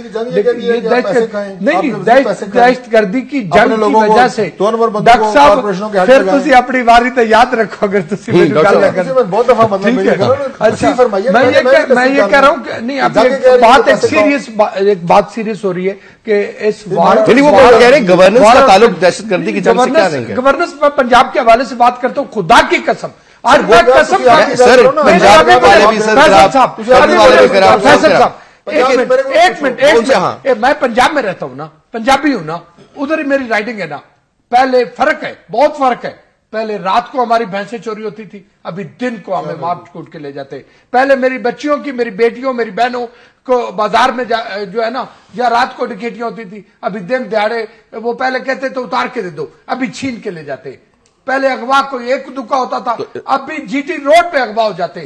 دہشت گردی کی جنگ کی وجہ سے. ڈاکٹر صاحب پھر تسی اپنی باری تو یاد رکھو, اگر تسی میں یہ کہہ رہا ہوں کہ نہیں, ایک بات سیریس ہو رہی ہے کہ اس گورننس کا تعلق دہشت گردی کی جنگ سے کیا رہیں گے. گورننس میں پنجاب کے حوالے سے بات کرتا ہوں, خدا کی قسم, آج میں قسم سر پنجاب ایک منٹ, میں پنجاب میں رہتا ہوں نا, پنجابی ہوں نا, ادھر ہی میری رائٹنگ ہے نا. پہلے فرق ہے, بہت فرق ہے. پہلے رات کو ہماری بھینسیں چوری ہوتی تھی, ابھی دن کو ہمیں مار کوٹ کے لے جاتے. پہلے میری بچیوں کی, میری بیٹیوں, میری بہنوں کو بازار میں جو ہے نا, یا رات کو ڈکیٹیاں ہوتی تھی, ابھی دن دہاڑے وہ پہلے کہتے تو اتار کے دے دو, ابھی چھین کے لے جاتے. پہلے اغوا کوئی ایک دکا ہوتا تھا, اب بھی جی ٹی روڈ پہ اغوا ہو جاتے.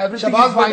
everything is fine।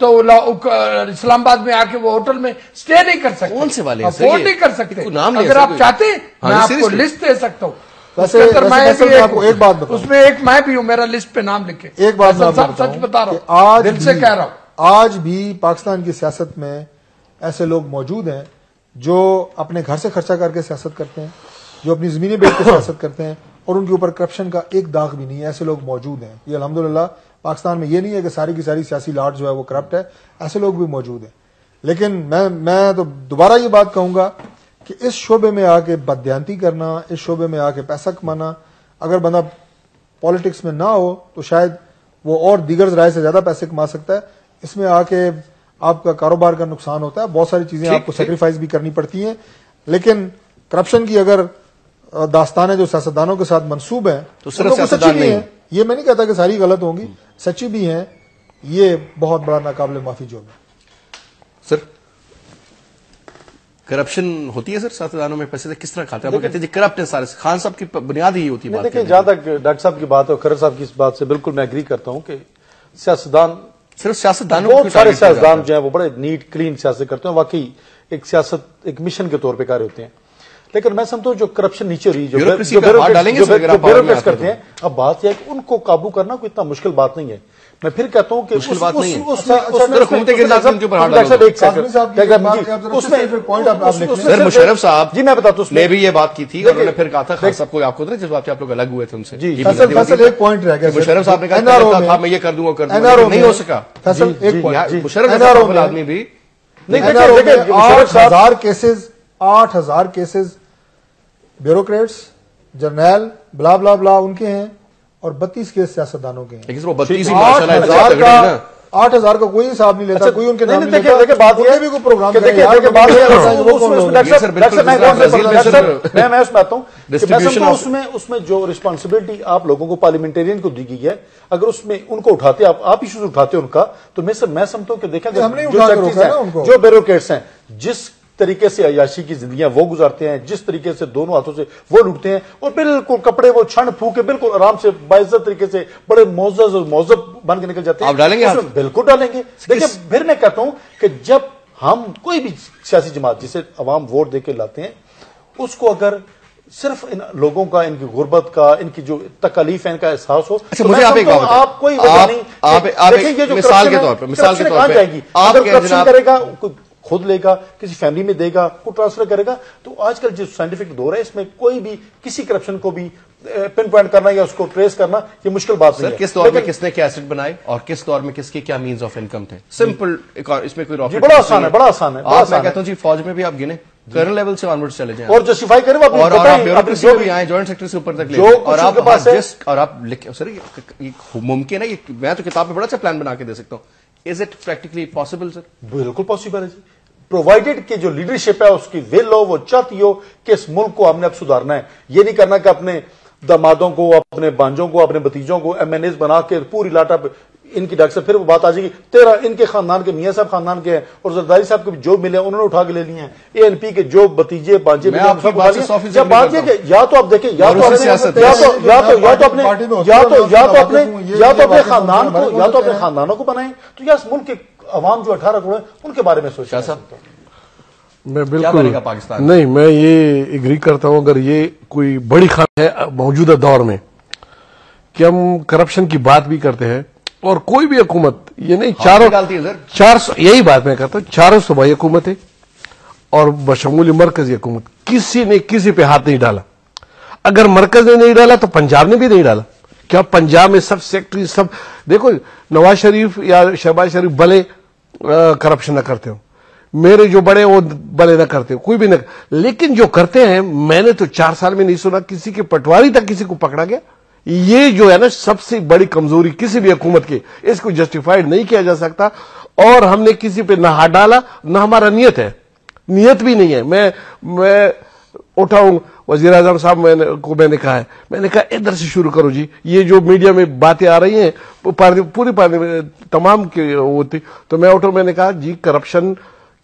تو اسلام آباد میں آ کے وہ ہوٹل میں اسٹے نہیں کر سکتے, کون سے والے افورڈ نہیں کر سکتے. اگر آپ چاہتے ہیں میں آپ کو لسٹ دے سکتا ہوں, ایک بات بتاؤں, اس میں ایک میں بھی ہوں, میرا لسٹ پہ نام لکھے. ایک بات سچ بتا رہا ہوں, دل سے کہہ رہا ہوں. آج بھی پاکستان کی سیاست میں ایسے لوگ موجود ہیں جو اپنے گھر سے خرچہ کر کے سیاست کرتے ہیں, جو اپنی زمینیں بیچ کے سیاست کرتے ہیں, اور ان کے اوپر کرپشن کا ایک داغ بھی نہیں ہے. ایسے لوگ موجود ہیں. یہ الحمدللہ پاکستان میں یہ نہیں ہے کہ ساری کی ساری سیاسی لاٹ جو ہے وہ کرپٹ ہے, ایسے لوگ بھی موجود ہیں. لیکن میں تو دوبارہ یہ بات کہوں گا کہ اس شعبے میں آ کے بددیانتی کرنا, اس شعبے میں آ کے پیسہ کمانا, اگر بندہ پالیٹکس میں نہ ہو تو شاید وہ اور دیگر ذرائع سے زیادہ پیسے کما سکتا ہے. اس میں آ کے آپ کا کاروبار کا نقصان ہوتا ہے, بہت ساری چیزیں آپ کو سیکریفائز بھی کرنی پڑتی ہیں. لیکن کرپشن کی اگر داستانیں جو سیاستدانوں کے ساتھ منسوب ہیں تو صرف سیاستدان نہیں ہیں, یہ میں نہیں کہتا کہ ساری غلط ہوں گی, سچی بھی ہیں, یہ بہت بڑا ناقابل معافی جرم ہے. سر کرپشن ہوتی ہے سر سیاستدانوں میں, پیسے کس طرح کھاتے ہیں؟ آپ کہتے ہیں کرپٹ ہے سارے, خان صاحب کی بنیاد ہی ہوتی ہے. دیکھیں جہاں تک ڈاکٹر صاحب کی بات ہے, کھرر صاحب کی اس بات سے بالکل میں ایگری کرتا ہوں کہ سیاستدان, صرف سیاستدانوں بہت سارے سیاستدان جو ہیں وہ بڑے نیٹ کلین سیاست کرتے ہیں, واقعی ایک سیاست ایک مشن کے طور پہ کار ہوتے ہیں. لیکن میں سمجھتا ہوں جو کرپشن نیچے رہی, جو بیوروکریٹس کرتے ہیں, اب بات یہ ہے کہ ان کو قابو کرنا کوئی اتنا مشکل بات نہیں ہے. میں پھر کہتا ہوں کہ مشکل بات نہیں ہے, مشرف صاحب جی میں بتاتا ہوں نے بھی یہ بات کی تھی, اور انہوں نے پھر کہا تھا خان صاحب کو, آپ کو جس بات سے آپ لوگ الگ ہوئے تھے ان سے, ایک پوائنٹ رہ گیا. مشرف صاحب نے کہا میں یہ کر دوں گا, نہیں ہو سکا. مشرف آدمی بھی 8,000 کیسز بیوروکریٹس, جرنیل بلا بلا بلا ان کے ہیں, اور 32 کیس سیاستدانوں کے ہیں. 8,000 کا کوئی حساب نہیں لیتا, کوئی ان کے نام نہیں لیتا. بات یہ بھی کوئی پروگرام میں اس میں جو رسپانسبلٹی آپ لوگوں کو پارلیمنٹرین کو دی گئی ہے, اگر اس میں ان کو اٹھاتے, آپ ایشوز اٹھاتے ان کا, تو میں سمجھتا ہوں کہ دیکھیں جو بیوروکریٹس ہیں جس طریقے سے عیاشی کی زندگیاں وہ گزارتے ہیں, جس طریقے سے دونوں ہاتھوں سے وہ لوٹتے ہیں, اور بالکل کپڑے وہ چھن پھو کے بالکل آرام سے باعزت طریقے سے بڑے معزز اور مہذب بن کے نکل جاتے ہیں. آپ ڈالیں گے؟ بالکل ڈالیں گے. دیکھیں پھر میں کہتا ہوں کہ جب ہم کوئی بھی سیاسی جماعت جسے عوام ووٹ دے کے لاتے ہیں, اس کو اگر صرف ان لوگوں کا, ان کی غربت کا, ان کی جو تکالیف ہے, ان کا احساس ہو, مجھے آپ کوئی وجہ نہیں, مثال کے طور پہ آپ کرپشن کرے گا, خود لے گا, کسی فیملی میں دے گا, کو ٹرانسفر کرے گا. تو آج کل جو سائنٹیفک دور ہے, اس میں کوئی بھی کسی کرپشن کو بھی پن پوائنٹ کرنا یا اس کو ٹریس کرنا یہ مشکل بات نہیں ہے. کس دور میں کس نے کیا ایسٹ بنائے اور کس دور میں کس کے کیا مینز آف انکم تھے, سمپل, اس میں کوئی راکٹ بڑا آسان ہے, بڑا آسان ہے. میں کہتا ہوں جی فوج میں بھی آپ گنے کرنل لیول سے آنورڈ چلے جائیں اور جسٹیفائی کریں, اور آپ بیوروکریسی بھی آئیں, جوائنٹ سیکٹری سے اوپر تک لے, اور آپ لکھیں. سر یہ ممکن ہے, میں تو کتاب میں بڑا اچھا پلان بنا کے دے سکتا ہوں. از اٹ پریکٹیکلی پاسبل سر؟ بالکل پاسبل ہے جی, پرووائڈیڈ کہ جو لیڈرشپ ہے اس کی ول ہو, وہ چاہتی ہو کہ اس ملک کو ہم نے اب سدھارنا ہے. یہ نہیں کرنا کہ اپنے دامادوں کو, اپنے بانجوں کو, اپنے بتیجوں کو ایم این ایز بنا کے پوری لاٹا ان کی ڈاک سے, پھر وہ بات آ جائے گی تیرا ان کے خاندان کے, میاں صاحب خاندان کے ہیں, اور زرداری صاحب کو بھی جو ملے انہوں نے اٹھا کے لے لیے ہیں, اے این پی کے جو بتیجے بانجے ملے بات یہ کہ یا تو آپ دیکھیں یا تو اپنے خاندان کو, یا تو اپنے خاندانوں کو بنائیں, تو یا اس ملک کے عوام جو 18 کروڑ ہیں ان کے بارے میں سوچیں. میں بالکل نہیں, میں یہ ایگری کرتا ہوں. اگر یہ کوئی بڑی خبر ہے موجودہ دور میں کہ ہم کرپشن کی بات بھی کرتے ہیں, اور کوئی بھی حکومت یہ نہیں, 400 یہی بات میں کہتا ہوں, 400 صوبائی حکومت ہے اور بشمول مرکزی حکومت, کسی نے کسی پہ ہاتھ نہیں ڈالا. اگر مرکز نے نہیں ڈالا تو پنجاب نے بھی نہیں ڈالا. کیا پنجاب میں سب سیکٹری سب دیکھو, نواز شریف یا شہباز شریف بھلے کرپشن نہ کرتے ہو, میرے جو بڑے وہ بھلے نہ کرتے ہو, کوئی بھی نہ, لیکن جو کرتے ہیں, میں نے تو 4 سال میں نہیں سنا کسی کے پٹواری تک کسی کو پکڑا گیا. یہ جو ہے نا سب سے بڑی کمزوری کسی بھی حکومت کی, اس کو جسٹیفائڈ نہیں کیا جا سکتا. اور ہم نے کسی پہ نہ ہاتھ ڈالا, نہ ہمارا نیت ہے, نیت بھی نہیں ہے. میں اٹھاؤں وزیر اعظم صاحب میں نے کہا ہے, میں نے کہا ادھر سے شروع کرو جی, یہ جو میڈیا میں باتیں آ رہی ہیں پوری تمام کی ہوتی, تو میں اٹھا, میں نے کہا جی کرپشن